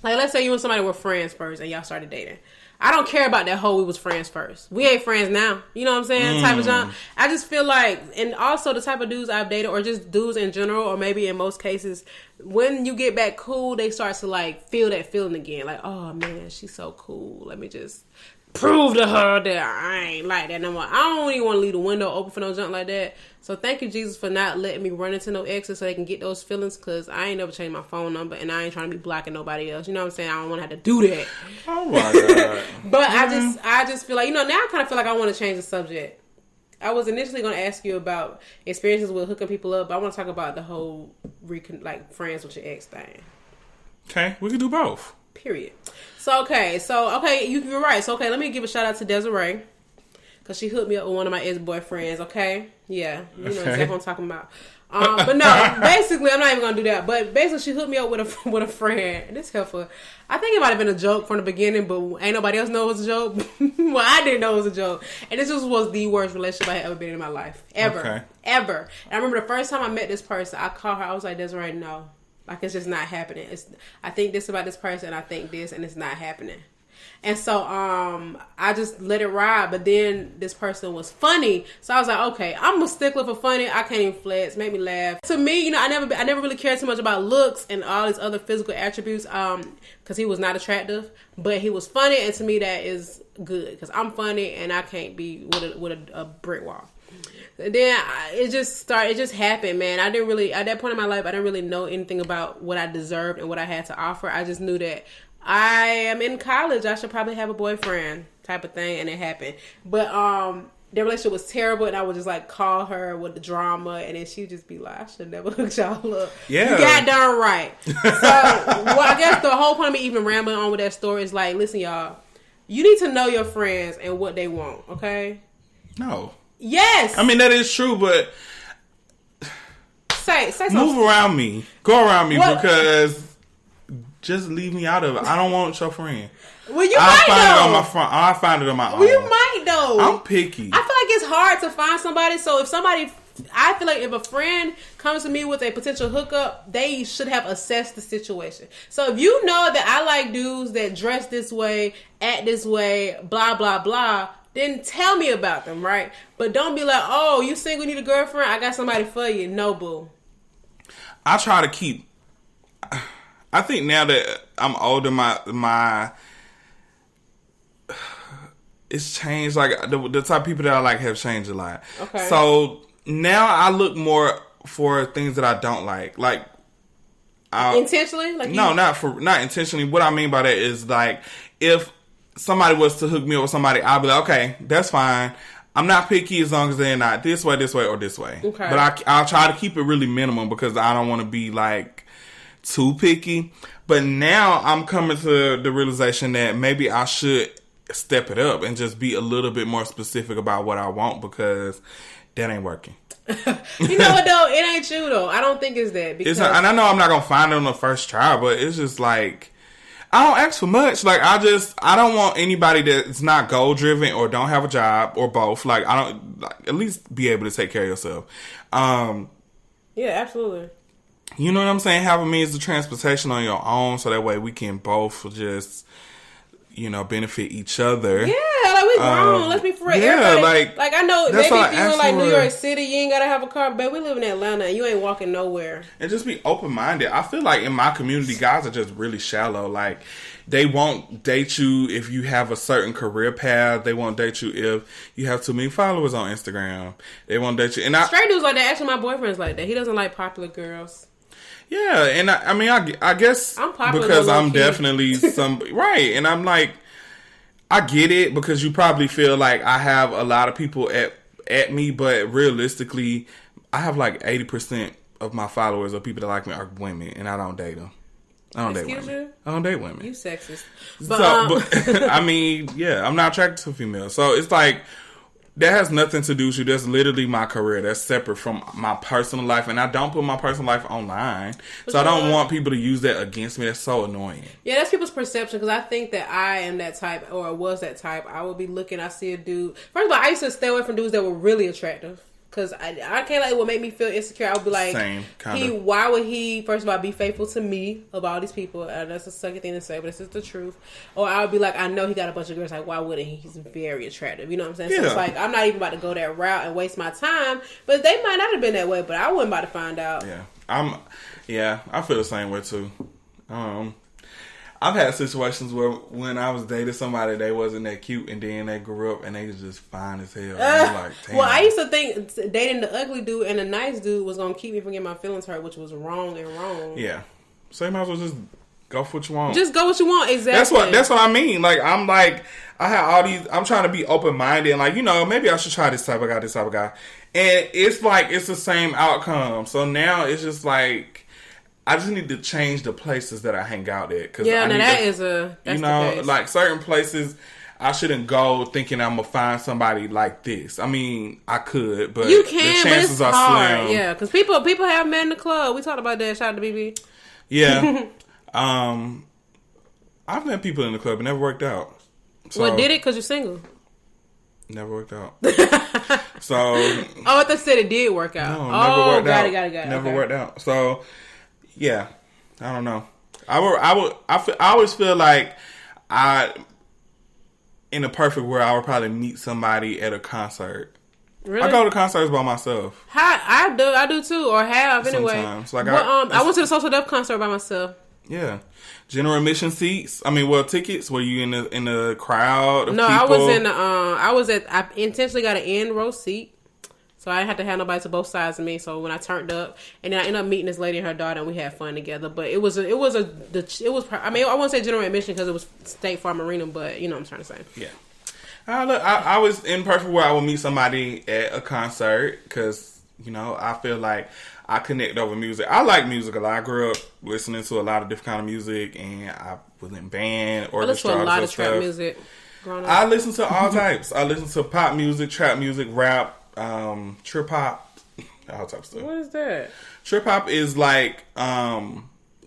let's say you and somebody were friends first and y'all started dating. I don't care about that whole we was friends first. We ain't friends now. You know what I'm saying? Type of John. I just feel like, and also the type of dudes I've dated, or just dudes in general, or maybe in most cases, when you get back cool, they start to like feel that feeling again. Like, oh man, she's so cool. Let me just prove to her that I ain't like that no more. I don't even want to leave the window open for no junk like that. So thank you, Jesus, for not letting me run into no exes so they can get those feelings, because I ain't never changed my phone number, and I ain't trying to be blocking nobody else. You know what I'm saying? I don't want to have to do that. Oh my God. But I just feel like, now I kind of feel like I want to change the subject. I was initially going to ask you about experiences with hooking people up, but I want to talk about the whole friends with your ex thing. Okay, we can do both. Period. So you're right. So let me give a shout out to Desiree, because she hooked me up with one of my ex-boyfriends. Okay, yeah, you know exactly what I'm talking about. But no, basically, I'm not even gonna do that. But basically, she hooked me up with a friend, and it's helpful. I think it might have been a joke from the beginning, but ain't nobody else know it was a joke. Well, I didn't know it was a joke, and this just was the worst relationship I had ever been in my life, ever. And I remember the first time I met this person, I called her. I was like, Desiree, no. Like, it's just not happening. I think this about this person, I think this, and it's not happening. And so I just let it ride. But then this person was funny, so I was like, okay, I'm a stickler for funny. I can't even flex, make me laugh. To me, I never really cared too much about looks and all these other physical attributes, because he was not attractive, but he was funny, and to me that is good, because I'm funny and I can't be with a brick wall. Then it just happened, man. I didn't really, at that point in my life, I didn't really know anything about what I deserved and what I had to offer. I just knew that I am in college, I should probably have a boyfriend type of thing, and it happened. But the relationship was terrible, and I would just like call her with the drama, and then she'd just be like, I should never hook y'all up. Yeah. You got darn right. So I guess the whole point of me even rambling on with that story is like, listen, y'all, you need to know your friends and what they want, okay? No. Yes. I mean, that is true, but say move around me. Go around me, because just leave me out of it. I don't want your friend. Well, I'll find it on my own. Well, you might though. I'm picky. I feel like it's hard to find somebody. So I feel like if a friend comes to me with a potential hookup, they should have assessed the situation. So if you know that I like dudes that dress this way, act this way, blah, blah, blah, then tell me about them, right? But don't be like, oh, you single, need a girlfriend? I got somebody for you. No, boo. I try to keep... I think now that I'm older, my it's changed. Like, the type of people that I like have changed a lot. Okay. So now I look more for things that I don't like. Like, intentionally? Not intentionally. What I mean by that is, like, if somebody was to hook me up with somebody, I'll be like, okay, that's fine. I'm not picky as long as they're not this way, or this way. Okay. But I'll try to keep it really minimum because I don't want to be like too picky. But now I'm coming to the realization that maybe I should step it up and just be a little bit more specific about what I want because that ain't working. You know what though? It ain't you though. I don't think it's that. Because and I know I'm not gonna find it on the first try, but it's just like I don't ask for much. Like I don't want anybody that's not goal driven or don't have a job or both. Like I don't at least be able to take care of yourself. Yeah, absolutely. You know what I'm saying? Have a means of transportation on your own, so that way we can both just benefit each other. Yeah, like we grown. Let's be for real. Yeah, like I know maybe if you in like New for. York City, you ain't gotta have a car, but we live in Atlanta and you ain't walking nowhere. And just be open minded. I feel like in my community, guys are just really shallow. Like they won't date you if you have a certain career path. They won't date you if you have too many followers on Instagram. They won't date you. And straight dudes like that. Actually, my boyfriend's like that. He doesn't like popular girls. Yeah, and I guess I'm popular because I'm key. definitely right, and I'm like, I get it because you probably feel like I have a lot of people at me, but realistically, I have like 80% of my followers or people that like me are women, and I don't date them. I don't date women. I don't date women. You sexist. But I mean, yeah, I'm not attracted to females, so it's like. That has nothing to do with you. That's literally my career. That's separate from my personal life. And I don't put my personal life online. So I don't want people to use that against me. That's so annoying. Yeah, that's people's perception. Because I think that I am that type or was that type. I would be looking, I see a dude. First of all, I used to stay away from dudes that were really attractive. Because I can't, like, it would make me feel insecure. I would be like, same, kind of. Why would he, first of all, be faithful to me of all these people? That's a sucky thing to say, but this is the truth. Or I would be like, I know he got a bunch of girls. Like, why wouldn't he? He's very attractive. You know what I'm saying? Yeah. So it's like, I'm not even about to go that route and waste my time. But they might not have been that way, but I wasn't about to find out. Yeah. I feel the same way, too. I've had situations where when I was dating somebody, they wasn't that cute, and then they grew up and they was just fine as hell. Like, damn. Well, I used to think dating the ugly dude and the nice dude was gonna keep me from getting my feelings hurt, which was wrong. Yeah. So you might as well just go for what you want. Just go what you want. Exactly. That's what I mean. Like I have all these. I'm trying to be open minded, and like maybe I should try this type of guy, and it's like it's the same outcome. So now it's just like. I just need to change the places that I hang out at. Cause that's the case. Like certain places, I shouldn't go thinking I'm gonna find somebody like this. I mean, I could, but you can, the chances but it's are hard. slim. Yeah, because people have met in the club. We talked about that. Shout out to BB. Yeah, I've met people in the club. It never worked out. So, well, did it because you're single? Never worked out. So, I thought you said it did work out. No, never worked out. Got it. Never worked out. So. Yeah, I don't know. I always feel like in a perfect world, I would probably meet somebody at a concert. Really? I go to concerts by myself. I do too, or have anyway. Sometimes, like I went to the Social Death concert by myself. Yeah, general admission seats. I mean, tickets. Were you in the crowd? Of no, people? I was I intentionally got an end row seat. So I didn't have to have nobody to both sides of me. So when I turned up, and then I ended up meeting this lady and her daughter, and we had fun together. But I won't say general admission because it was State Farm Arena, but you know what I'm trying to say. Yeah. I was in perfect where I would meet somebody at a concert because I feel like I connect over music. I like music a lot. I grew up listening to a lot of different kind of music, and I was in band, orchestra, I listen to a lot of trap music. I listen to all types. I listen to pop music, trap music, rap. Trip hop, all type of stuff. What is that? Trip hop is like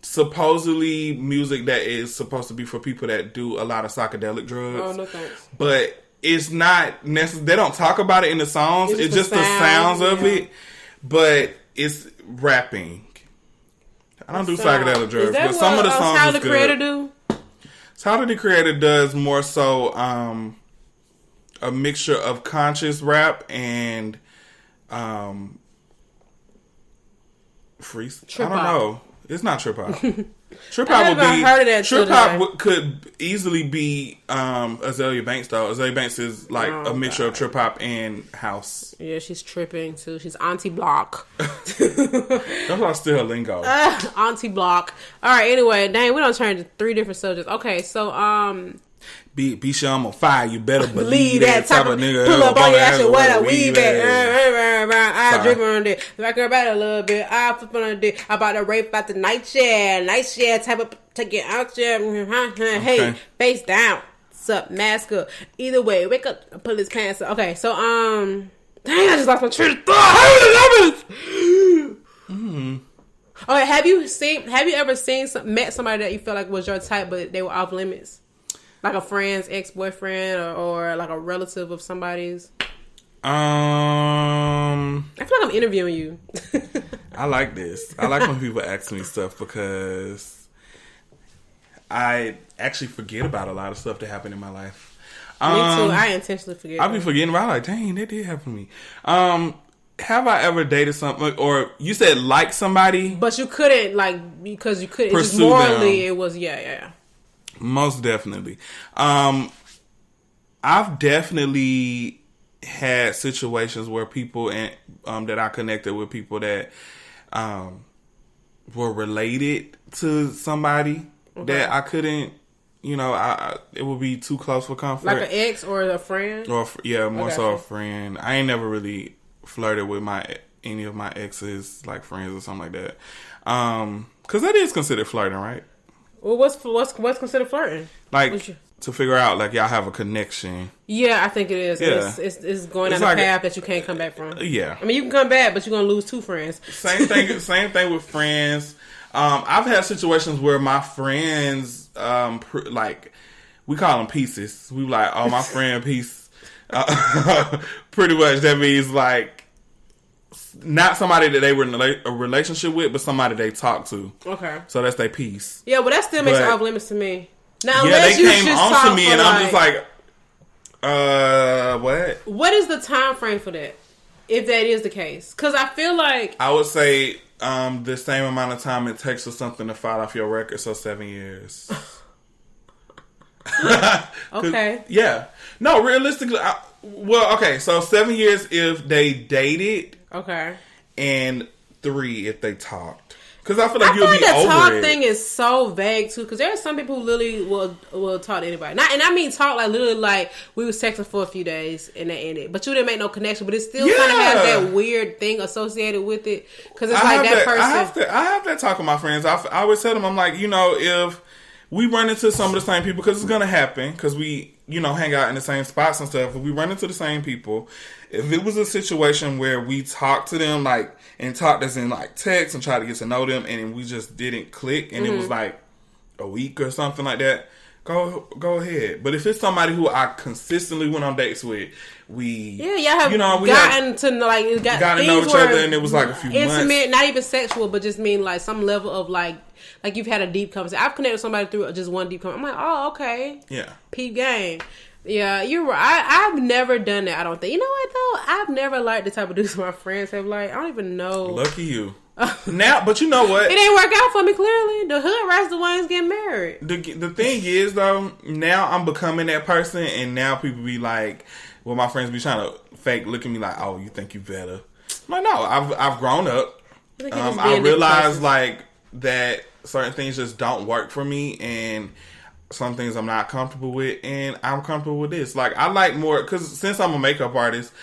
supposedly music that is supposed to be for people that do a lot of psychedelic drugs. Oh, no thanks. But it's not necessarily. They don't talk about it in the songs. It's just the sounds of it. But it's rapping. I don't do psychedelic drugs, but some of the songs Tyler is the good. Creator do? Tyler the Creator does more so. A mixture of conscious rap and free. Trip I don't hop. know. It's not trip hop. Trip hop would be. Heard of that trip hop could easily be Azalea Banks though. Azalea Banks is like a mixture of trip hop and house. Yeah, she's tripping too. She's Auntie Block. That's why still her lingo. Auntie Block. All right. Anyway, dang, we don't turn to 3 different subjects. Okay, so be sure I'm on fire. You better believe that type of nigga. Pull up on your ass and what a weave at. I drip on it. Like her back a little bit. I flip on it. I about to rape out the night share type of take it out there. Hey, face down. Up, mask up. Either way, wake up, pull his pants up. Okay, so dang, I just lost my train of thought. Okay, have you ever met somebody that you felt like was your type, but they were off limits, like a friend's ex-boyfriend or like a relative of somebody's? I feel like I'm interviewing you. I like this. I like when people ask me stuff because I actually forget about a lot of stuff that happened in my life. Me too. I intentionally forget. I be forgetting about it, like, dang, that did happen to me. Have I ever dated something, or you said like somebody, but you couldn't, like, because you couldn't. Just morally, it was yeah. Most definitely. I've definitely had situations where people that I connected with people that were related to somebody. Okay. That I couldn't, it would be too close for comfort. Like an ex or a friend? Or more so a friend. I ain't never really flirted with any of my exes, like friends or something like that. Because that is considered flirting, right? Well, what's considered flirting? Like to figure out like y'all have a connection. Yeah, I think it is. Yeah. It's going down a path that you can't come back from. Yeah. I mean, you can come back, but you're gonna lose two friends. Same thing with friends. I've had situations where my friends, like, we call them pieces. We like, oh, my friend piece. Pretty much that means, like, not somebody that they were in a relationship with, but somebody they talked to. Okay. So that's their piece. Yeah, well, that still makes it off limits to me. Now, yeah, they came on to me, and I'm just like, what? What is the time frame for that, if that is the case? Because I feel like... I would say... the same amount of time it takes for something to fall off your record, so 7 years. Okay. Yeah. No, realistically, so 7 years if they dated. Okay. And 3 if they talked. Because I feel like you'll be over it. The talk thing is so vague too. Because there are some people who literally will talk to anybody. And I mean talk like literally like we was texting for a few days and they ended. But you didn't make no connection. But it still kind of has that weird thing associated with it. Because it's like that person. I have that talk with my friends. I always tell them, I'm like, if we run into some of the same people, because it's going to happen. Because we, hang out in the same spots and stuff. If we run into the same people, if it was a situation where we talked to them like, and talked as in like text and tried to get to know them and we just didn't click and it was like a week or something like that, go ahead. But if it's somebody who I consistently went on dates with, we gotten to know each other and it was like a few intimate, months. Not even sexual, but just mean like some level of like you've had a deep conversation. I've connected with somebody through just one deep conversation. I'm like, oh, okay. Yeah. Peep game. Yeah, you're right. I've never done that, I don't think. You know what, though? I've never liked the type of dudes my friends have liked. I don't even know. Lucky you. Now, but you know what? It ain't work out for me, clearly. The hood rats the ones getting married. The thing is, though, now I'm becoming that person, and now people be like, well, my friends be trying to fake look at me like, oh, you think you better. I'm like, no, I've grown up. I realize, like, that certain things just don't work for me, and some things I'm not comfortable with, and I'm comfortable with this. Like, I like more, because since I'm a makeup artist,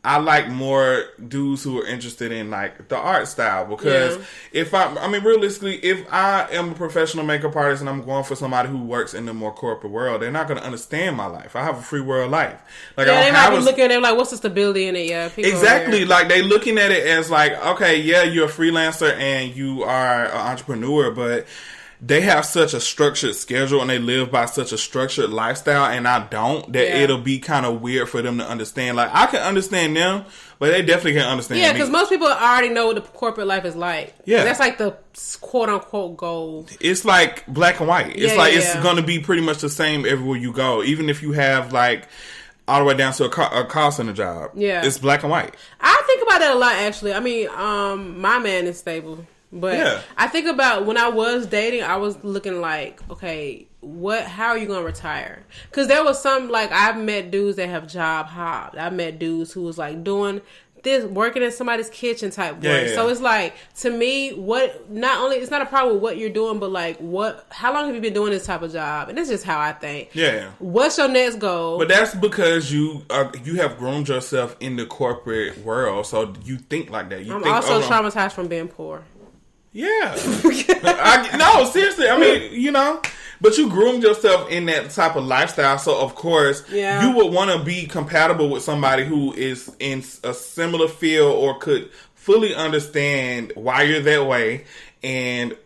I like more dudes who are interested in, like, the art style. Because realistically, if I am a professional makeup artist and I'm going for somebody who works in the more corporate world, they're not going to understand my life. I have a free world life. Like, they might be looking at it like, what's the stability in it? Yeah, exactly. Like, they looking at it as like, okay, yeah, you're a freelancer and you are an entrepreneur, but they have such a structured schedule and they live by such a structured lifestyle, and I don't, that it'll be kind of weird for them to understand. Like, I can understand them, but they definitely can't understand me. Yeah, because most people already know what the corporate life is like. Yeah. That's like the quote-unquote goal. It's like black and white. It's it's going to be pretty much the same everywhere you go. Even if you have, like, all the way down to a call center job. Yeah. It's black and white. I think about that a lot, actually. I mean, my man is stable. But I think about when I was dating, I was looking like, okay, how are you going to retire? Because there was some, like, I've met dudes that have job hopped. I've met dudes who was, like, doing this working in somebody's kitchen type work. Yeah. So it's like, to me, it's not a problem with what you're doing, but like, how long have you been doing this type of job? And this is just how I think. Yeah. What's your next goal? But that's because you have groomed yourself in the corporate world, so you think like that. I'm also traumatized from being poor. Yeah. No, seriously. I mean, but you groomed yourself in that type of lifestyle, so of course you would want to be compatible with somebody who is in a similar field or could fully understand why you're that way and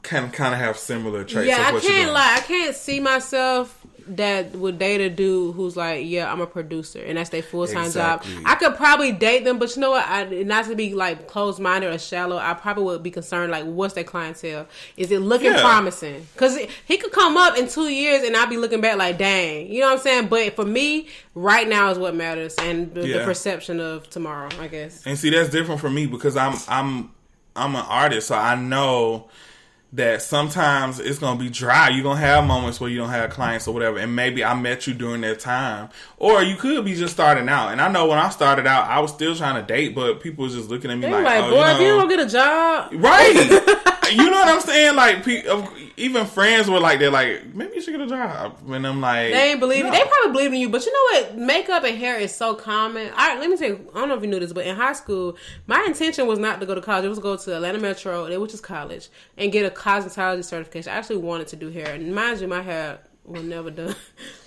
can kind of have similar traits. Yeah, I can't lie. I can't see myself that would date a dude who's like, yeah, I'm a producer, and that's their full-time job. I could probably date them, but you know what? Not to be like closed-minded or shallow, I probably would be concerned, like, what's their clientele? Is it looking promising? Because he could come up in 2 years, and I'll be looking back like, dang, you know what I'm saying? But for me, right now is what matters, and the perception of tomorrow, I guess. And see, that's different for me because I'm an artist, so I know that sometimes it's going to be dry. You're going to have moments where you don't have clients or whatever. And maybe I met you during that time. Or you could be just starting out. And I know when I started out, I was still trying to date, but people was just looking at me like, oh, boy, if you don't get a job. Right. You know what I'm saying? Like, even friends were like, they're like, maybe you should get a job. And I'm like, they ain't believing. They probably believe in you. But you know what? Makeup and hair is so common. Let me tell you, I don't know if you knew this, but in high school, my intention was not to go to college. It was to go to Atlanta Metro, which is college, and get a cosmetology certification. I actually wanted to do hair. And mind you, my hair was never done.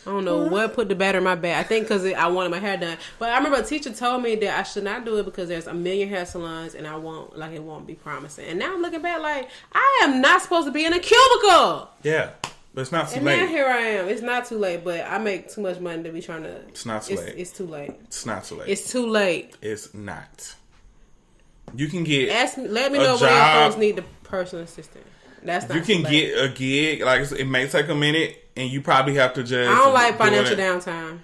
I don't know what put the batter in my bag. I think because I wanted my hair done. But I remember a teacher told me that I should not do it because there's a million hair salons and it won't be promising. And now I'm looking back like, I am not supposed to be in a cubicle. Yeah. But it's not too and late. And now here I am. It's not too late, but I make too much money to be trying to... It's not too late. It's too late. It's not too late. It's too late. It's not. You can get let me know when your folks need the personal assistant. That's not you can get a gig. Like, it may take a minute, and you probably have to just... I don't like financial downtime.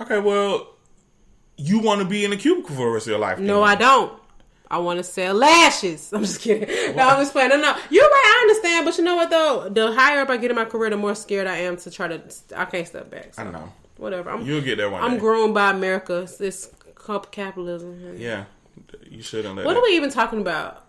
Okay, well, you want to be in a cubicle for the rest of your life. No, I don't. I want to sell lashes. I'm just kidding. No, I'm just playing. No. You're right. I understand. But you know what, though? The higher up I get in my career, the more scared I am to try to... I can't step back. So. I know. Whatever. You'll get there one day. I'm grown by America. It's capitalism. Yeah. You shouldn't let What are we even talking about?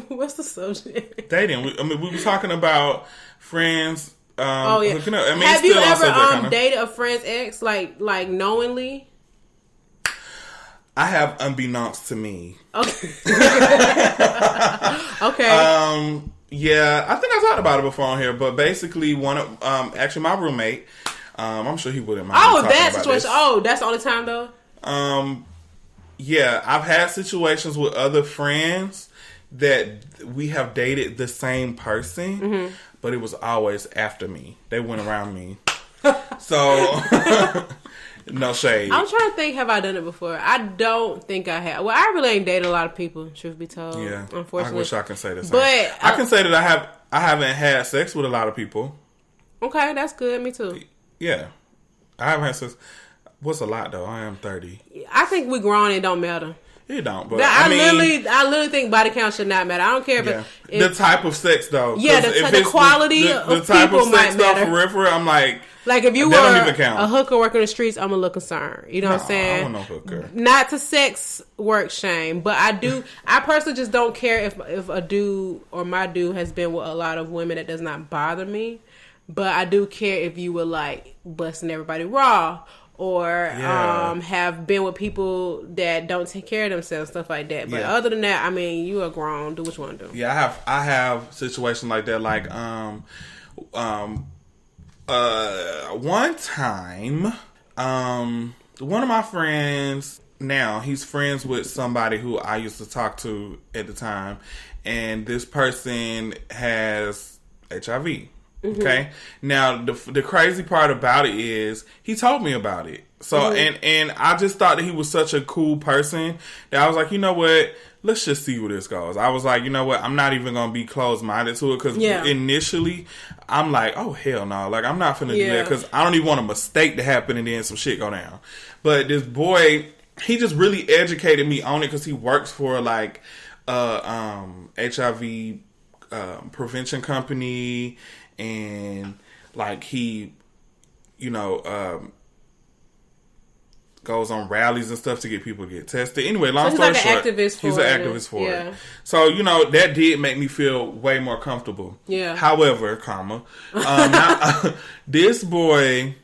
What's the subject? Dating. We were talking about friends hooking up. I mean, have you ever dated a friend's ex, like knowingly? I have, unbeknownst to me. Okay. Okay. Yeah, I think I talked about it before on here, but basically actually my roommate, I'm sure he wouldn't mind. Oh, that situation. Oh, that's the only time though? Yeah, I've had situations with other friends that we have dated the same person, but it was always after me. They went around me. So, no shade. I'm trying to think, have I done it before? I don't think I have. Well, I really ain't dated a lot of people, truth be told. Yeah, unfortunately. I wish I can say the same. But I can say that I haven't had sex with a lot of people. Okay, that's good. Me too. Yeah, I haven't had sex. What's a lot though? I am 30. I think we grown. It don't matter. It don't, but I literally think body count should not matter. I don't care if the type of sex though. Yeah, the quality of the type of sex might matter. For real, I'm like if you were a hooker working the streets, I'm a little concerned. You know what I'm saying? I don't know hooker. Not to sex work shame, but I personally just don't care if a dude or my dude has been with a lot of women. That does not bother me, but I do care if you were like busting everybody raw. Or have been with people that don't take care of themselves, stuff like that. But other than that, I mean, you are grown. Do what you want to do. Yeah, I have situations like that. Like one time, one of my friends, now he's friends with somebody who I used to talk to at the time, and this person has HIV. Okay. Now the crazy part about it is he told me about it. So and I just thought that he was such a cool person that I was like, you know what? Let's just see where this goes. I was like, you know what? I'm not even gonna be closed minded to it because initially I'm like, oh hell no, like I'm not finna do that because I don't even want a mistake to happen and then some shit go down. But this boy, he just really educated me on it because he works for like HIV prevention company. And like he, goes on rallies and stuff to get people to get tested. Anyway, long so story he's short, he's an activist for it. So, you know, that did make me feel way more comfortable. Yeah. However, this boy,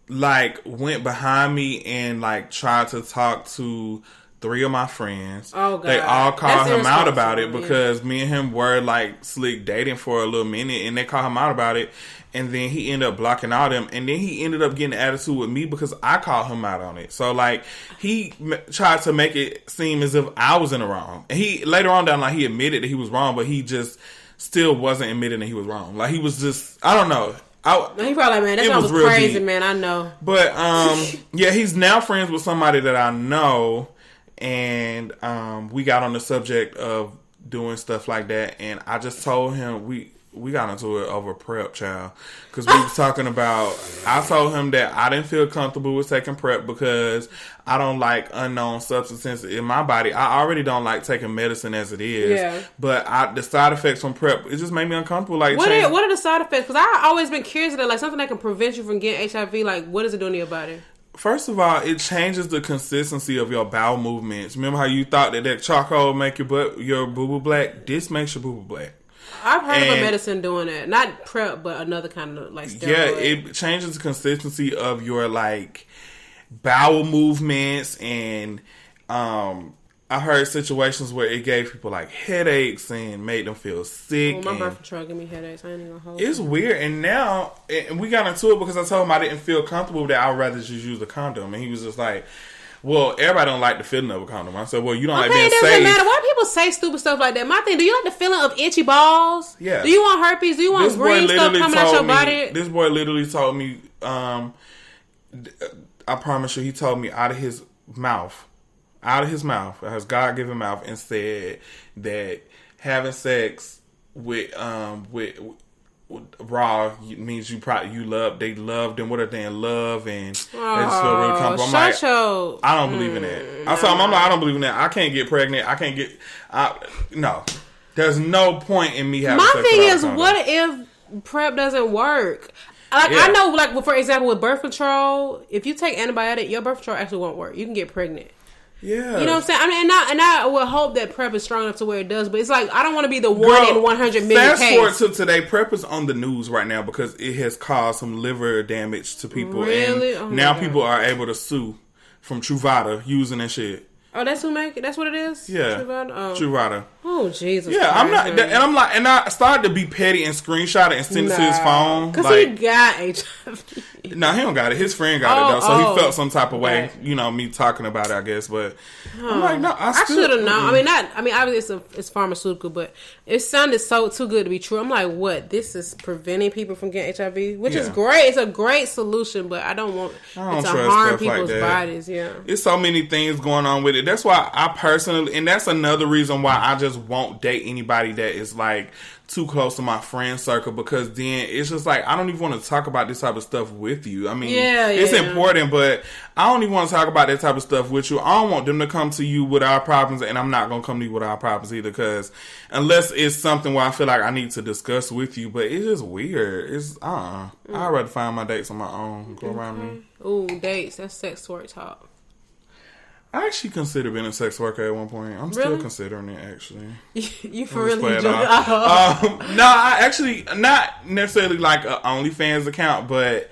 like, went behind me and, like, tried to talk to 3 of my friends. Oh, God. They all called him out about it because me and him were, like, slick dating for a little minute, and they called him out about it. And then he ended up blocking all them. And then he ended up getting an attitude with me because I called him out on it. So, like, he tried to make it seem as if I was in the wrong. And he, later on down, like, he admitted that he was wrong, but he just still wasn't admitting that he was wrong. Like, he was just, I don't know. He probably like, man, that sounds crazy, deep. Man, I know. But, yeah, he's now friends with somebody that I know. And we got on the subject of doing stuff like that. And I just told him, we got into it over prep, child. Because we was talking about, I told him that I didn't feel comfortable with taking prep because I don't like unknown substances in my body. I already don't like taking medicine as it is. Yeah. But the side effects from prep, it just made me uncomfortable. Like, what are the side effects? Because I've always been curious about, like, something that can prevent you from getting HIV. Like, what is it doing to your body? First of all, it changes the consistency of your bowel movements. Remember how you thought that charcoal make your boo-boo black? This makes your boo-boo black. I've heard of a medicine doing that. Not prep, but another kind of, like, steroid. Yeah, it changes the consistency of your, like, bowel movements. And I heard situations where it gave people, like, headaches and made them feel sick. My birth control give me headaches. I ain't even gonna hold It's weird. And now, and we got into it because I told him I didn't feel comfortable with that. I'd rather just use a condom. And he was just like, well, everybody don't like the feeling of a condom. I said, well, you don't like being safe. It doesn't matter. Why do people say stupid stuff like that? My thing, do you like the feeling of itchy balls? Yeah. Do you want herpes? Do you want green stuff coming out your body? This boy literally told me, I promise you, he told me out of his mouth, his God-given mouth, and said that having sex with raw means they loved and what are they in love and they just feel really comfortable. I'm like, I don't believe in that. I told him, I'm like, I don't believe in that. I can't get pregnant. No. There's no point in me having sex. My thing is, what if prep doesn't work? Like, yeah. I know, like, for example, with birth control, if you take antibiotic, your birth control actually won't work. You can get pregnant. Yeah. You know what I'm saying? I mean, and I would hope that PrEP is strong enough to where it does, but it's like, I don't want to be the 1 in 100 million fast case. Forward to today, PrEP is on the news right now because it has caused some liver damage to people. Really? And now people are able to sue from Truvada using that shit. Oh, that's who make it? That's what it is? Yeah. Truvada. Oh, Jesus Yeah, Christ, I'm not, and I'm like, and I started to be petty and screenshot it and send it to his phone. Because he got HIV. No, he don't got it. His friend got it, though. So he felt some type of way, you know, me talking about it, I guess. But I'm like, no, I should have known. Obviously it's pharmaceutical, but it sounded too good to be true. I'm like, what? This is preventing people from getting HIV? Which is great. It's a great solution, but I don't want it to harm people's bodies. Yeah. It's so many things going on with it. That's why I personally, and that's another reason why I just won't date anybody that is like too close to my friend circle, because then it's just like, I don't even want to talk about this type of stuff with you. I mean, it's important, but I don't even want to talk about that type of stuff with you. I don't want them to come to you with our problems, and I'm not going to come to you with our problems either, because unless it's something where I feel like I need to discuss with you, but it's just weird. It's, I'd rather find my dates on my own, go around me. Ooh, dates, that's sex work talk. I actually considered being a sex worker at one point. I'm still considering it, actually. You for really enjoy it? No, I actually, not necessarily like an OnlyFans account, but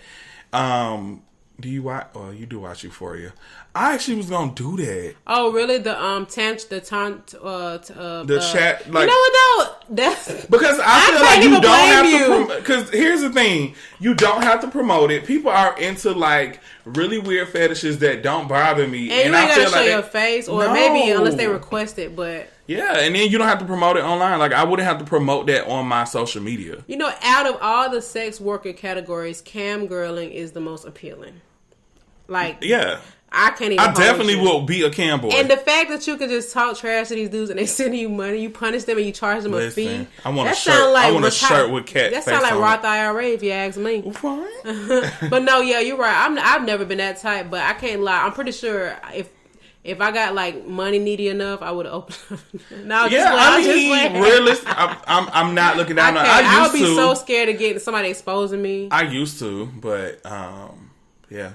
do you watch? Oh, you do watch Euphoria. I actually was gonna do that. Oh, really? The chat, like, you know what though? That's because I feel like you don't have to. Because here's the thing: you don't have to promote it. People are into like really weird fetishes that don't bother me, and you ain't gotta show your face, or maybe unless they request it. But yeah, and then you don't have to promote it online. Like, I wouldn't have to promote that on my social media. You know, out of all the sex worker categories, cam girling is the most appealing. Like, yeah. I can't even. I definitely will be a cam boy. And the fact that you can just talk trash to these dudes and they send you money, you punish them and you charge them a fee. I want a shirt. I want a shirt with cat. That sounds like Roth IRA if you ask me. But no, yeah, you're right. I've never been that type, but I can't lie. I'm pretty sure if I got like money needy enough, I would have opened. No, realistic. I'm not looking down. I would be so scared of getting somebody exposing me. I used to, but yeah.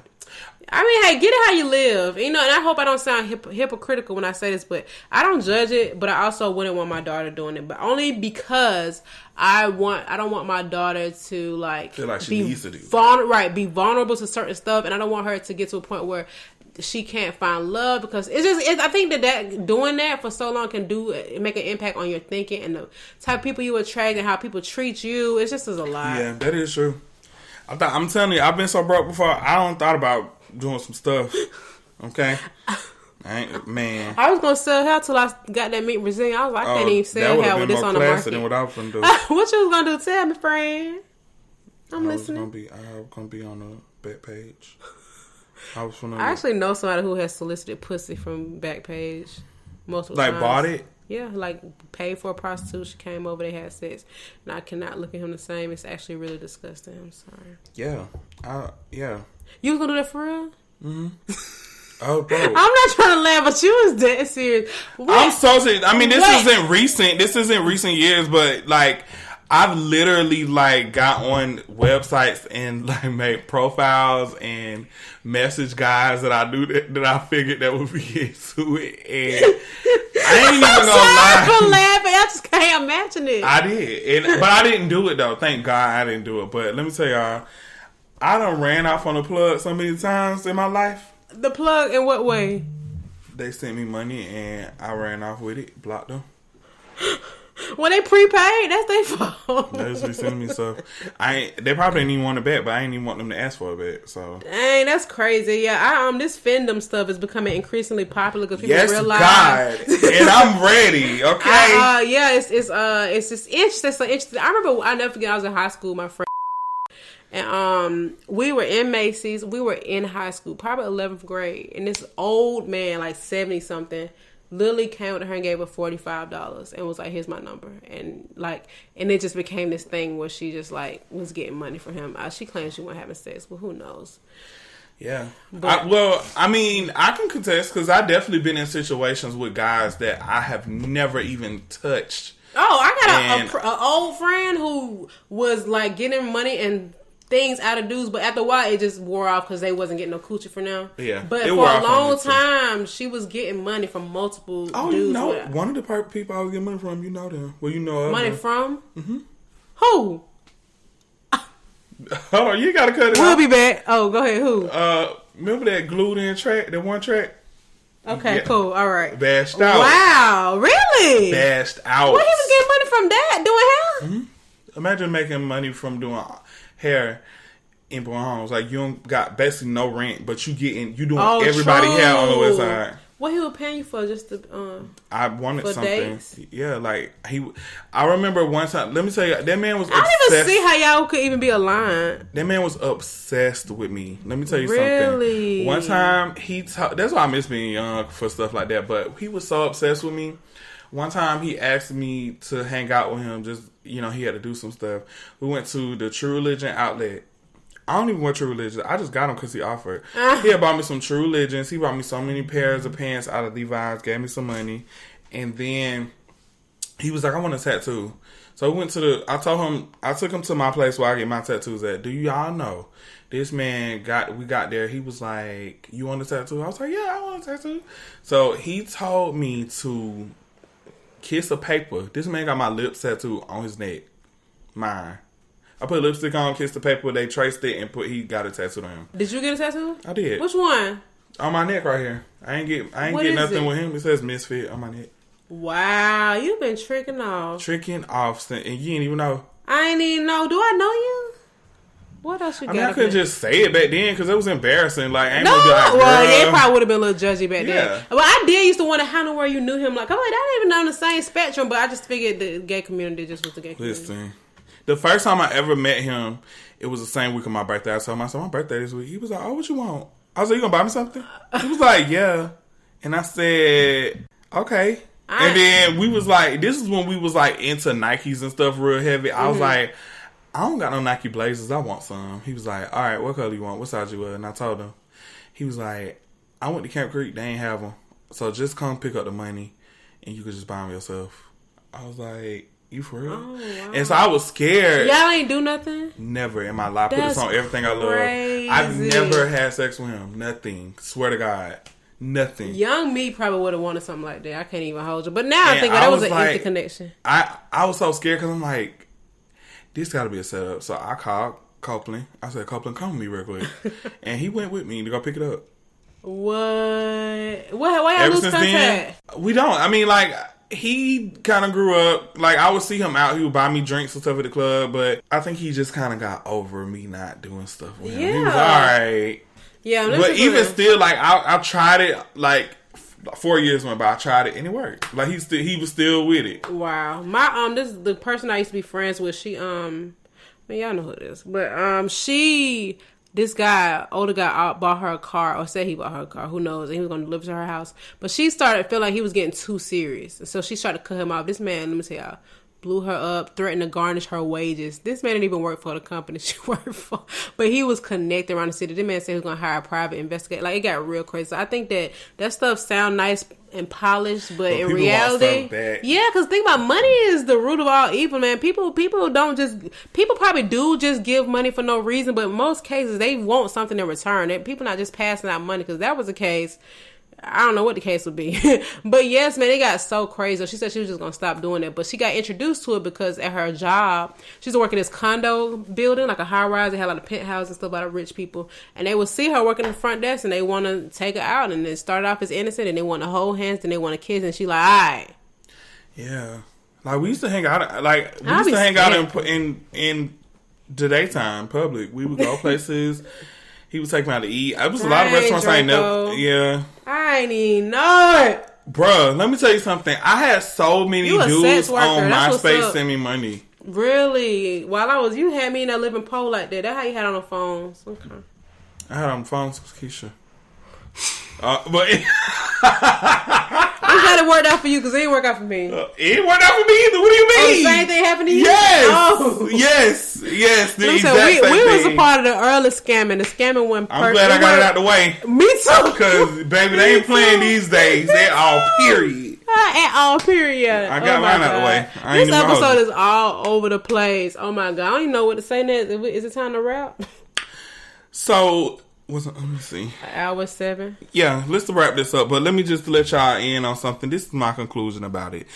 I mean, hey, get it how you live. You know, and I hope I don't sound hypocritical when I say this, but I don't judge it, but I also wouldn't want my daughter doing it. But only because I don't want my daughter to feel like she needs to do be vulnerable to certain stuff, and I don't want her to get to a point where she can't find love, because I think that doing that for so long can make an impact on your thinking and the type of people you attract and how people treat you. It just is a lot. Yeah, that is true. I'm telling you, I've been so broke before. I don't thought about doing some stuff. Okay, man. I was gonna sell hair till I got that meat Brazilian. I was like, I can't even sell hair with this on the market. Than what I was gonna do. What you was gonna do? Tell me, friend. I'm listening. I was gonna be on the back page. I actually know somebody who has solicited pussy from Backpage multiple times. Like bought it? Yeah, like paid for a prostitute. She came over, they had sex. And I cannot look at him the same. It's actually really disgusting. I'm sorry. Yeah. Yeah. You was gonna do that for real? Mm-hmm. Oh, bro. I'm not trying to laugh, but you was dead serious. What? I'm so serious. I mean, this isn't recent years, but like, I've literally like got on websites and like made profiles and message guys that I knew that I figured that would be into it, and I ain't even gonna lie. I'm laughing. I just can't imagine it. I did, but I didn't do it though. Thank God I didn't do it. But let me tell y'all, I done ran off on the plug so many times in my life. The plug in what way? They sent me money and I ran off with it, blocked them. When they prepaid, that's their fault. They just be sending me stuff. They probably didn't even want a bet, but I didn't even want them to ask for a bet. So dang, that's crazy. Yeah, this fandom stuff is becoming increasingly popular because people realize. God, and I'm ready. Okay. Yeah, it's just interesting. I'll never forget. I was in high school, my friend, and we were in Macy's. We were in high school, probably 11th grade, and this old man, like 70 something. Literally came with her and gave her $45 and was like, "Here's my number," and it just became this thing where she just like was getting money from him. She claims she wasn't having sex, but who knows? Yeah. I mean, I can contest because I definitely been in situations with guys that I have never even touched. Oh, I got an old friend who was like getting money and things out of dudes, but after a while it just wore off because they wasn't getting no coochie for now. Yeah, but for a long time she was getting money from multiple dudes. You know, one of the people I was getting money from, you know them. Well, you know money from? Mm-hmm. Who? Hold on, you gotta cut it. We'll be back. Oh, go ahead. Who? Remember that glued in track? That one track? Okay, cool. All right. Bashed out. Wow, really? Bashed out. Well, he was getting money from that doing hair. Mm-hmm. Imagine making money from doing hair in Boy Homes. Like, you don't got basically no rent, but you doing everybody hair on the west side. What he was paying you for? Just to I wanted for something. Dates? Yeah, like I remember one time. Let me tell you, that man was. I don't even see how y'all could even be aligned. That man was obsessed with me. Let me tell you really? something. One time that's why I miss being young for stuff like that. But he was so obsessed with me. One time he asked me to hang out with him. Just he had to do some stuff. We went to the True Religion outlet. I don't even wear True Religion. I just got them because he offered. He had bought me some True Religions. He bought me so many pairs of pants out of Levi's. Gave me some money. And then he was like, I want a tattoo. So we went to I took him to my place where I get my tattoos at. Do y'all know? This man we got there. He was like, you want a tattoo? I was like, yeah, I want a tattoo. So he told me to kiss a paper. This man got my lips tattooed on his neck. Mine. I put lipstick on, kissed the paper, they traced it, and he got a tattoo on him. Did you get a tattoo? I did. Which one? On my neck right here. I ain't get nothing with him. It says Misfit on my neck. Wow, you've been tricking off. And you didn't even know. I ain't even know. Do I know you? What else you got? I couldn't just say it back then because it was embarrassing. Like, I ain't gonna be like, girl. Well, yeah, it probably would have been a little judgy back then. Yeah. But I did used to wonder how and where you knew him. Like, I'm like, I don't even know on the same spectrum, but I just figured the gay community just was the gay community. Listen. The first time I ever met him, it was the same week of my birthday. I told him, I said, my birthday this week. He was like, oh, what you want? I was like, you gonna buy me something? He was like, yeah. And I said, okay. And then we was like, this is when we was like into Nikes and stuff real heavy. I was like, I don't got no Nike Blazers. I want some. He was like, all right, what color you want? What size you wear? And I told him. He was like, I went to Camp Creek. They ain't have them. So just come pick up the money and you could just buy them yourself. I was like, You for real? Oh, wow. And so I was scared. Y'all ain't do nothing? Never in my life. Put this That's on everything I love. crazy. I've never had sex with him. Nothing. Swear to God. Nothing. Young me probably would have wanted something like that. I can't even hold you. But now I think that was an instant connection. I was so scared because I'm like, this got to be a setup. So I called Copeland. I said, Copeland, come with me real quick. And he went with me to go pick it up. What? Why y'all lose contact? Then, we don't. I mean, like, he kind of grew up. Like, I would see him out. He would buy me drinks and stuff at the club. But I think he just kind of got over me not doing stuff with him. He was all right. Yeah, but even still, like, I tried it, like, 4 years went by. I tried it and it worked. Like, he was still with it. Wow. My this is the person I used to be friends with. She man, y'all know who it is. But this guy, older guy, bought her a car, or said he bought her a car. Who knows? And he was going to deliver to her house. But she started feeling like he was getting too serious. And so she started to cut him off. This man, let me tell y'all, blew her up, threatened to garnish her wages. This man didn't even work for the company she worked for. But he was connected around the city. This man said he was going to hire a private investigator. Like, it got real crazy. So I think that stuff sound nice and polished, but in reality, yeah, because think about money is the root of all evil, man. People probably do just give money for no reason, but in most cases they want something in return. People not just passing out money, because that was the case. I don't know what the case would be. But yes, man, it got so crazy. She said she was just going to stop doing it. But she got introduced to it because at her job, she used to work in this condo building, like a high rise. They had a lot of penthouses and stuff, a lot of rich people. And they would see her working the front desk and they want to take her out. And it started off as innocent and they want to hold hands and they want to kiss. And she like, all right. Yeah. Like, we used to hang out, like, we used to hang out in the daytime, public. We would go places. He would take me out to eat. It was a lot of restaurants I ain't never. Yeah. I ain't even know it. Bruh, let me tell you something. I had so many dudes on MySpace send me money. Really? You had me in that living pole like that. That's how you had on the phones. Okay. I had on the phones with Keyshia. But I'm glad it worked out for you, because it didn't work out for me. It didn't work out for me either. What do you mean? Oh, the same thing happened to you? Yes. Oh. Yes. The exact same thing. We was a part of the early scamming. The scamming wasn't perfect. I'm glad I got it out the way. Me too. Because, baby, they ain't playing these days. They're all period. At all period. I got mine out the way. This episode is all over the place. Oh my God. I don't even know what to say next. Is it time to wrap? So, let me see. Hour 7. Yeah, let's wrap this up. But let me just let y'all in on something. This is my conclusion about it.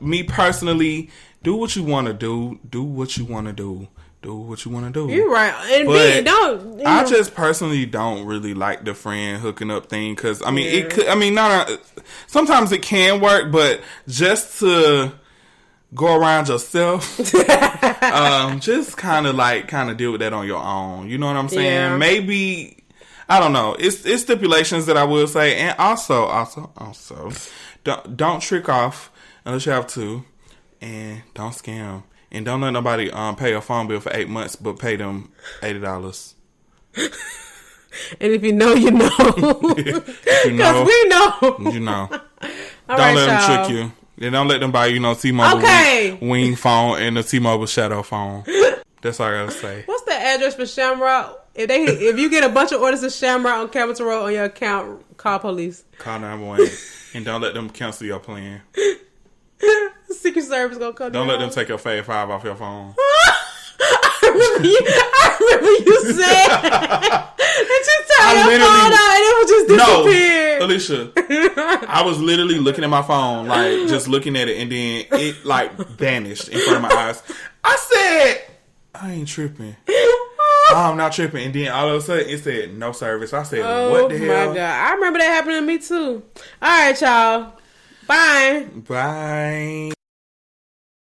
Me personally, do what you want to do. Do what you want to do. Do what you want to do. You're right. And but I just personally don't really like the friend hooking up thing, because I mean, it could. I mean, sometimes it can work, but just to go around yourself, just kind of deal with that on your own. You know what I'm saying? Yeah. Maybe, I don't know. It's stipulations that I will say, and also, don't trick off unless you have to, and don't scam, and don't let nobody pay a phone bill for 8 months, but pay them $80. And if you know, you know. Because we know. You know. Don't let them trick you. They don't let them buy you T-Mobile wing phone and the T-Mobile shadow phone. That's all I gotta say. What's the address for Shamrock? If you get a bunch of orders of Shamrock on Capitol Road on your account, call police. Call 911 and don't let them cancel your plan. Secret Service gonna come. Don't let them take your Fave 5 off your phone. I remember you said that you turned your phone out and it would just disappear. No, Alicia, I was literally looking at my phone, like just looking at it, and then it like vanished in front of my eyes. I said, I ain't tripping. I'm not tripping. And then all of a sudden it said no service. I said, what the hell? Oh my God. I remember that happening to me too. All right, y'all. Bye. Bye.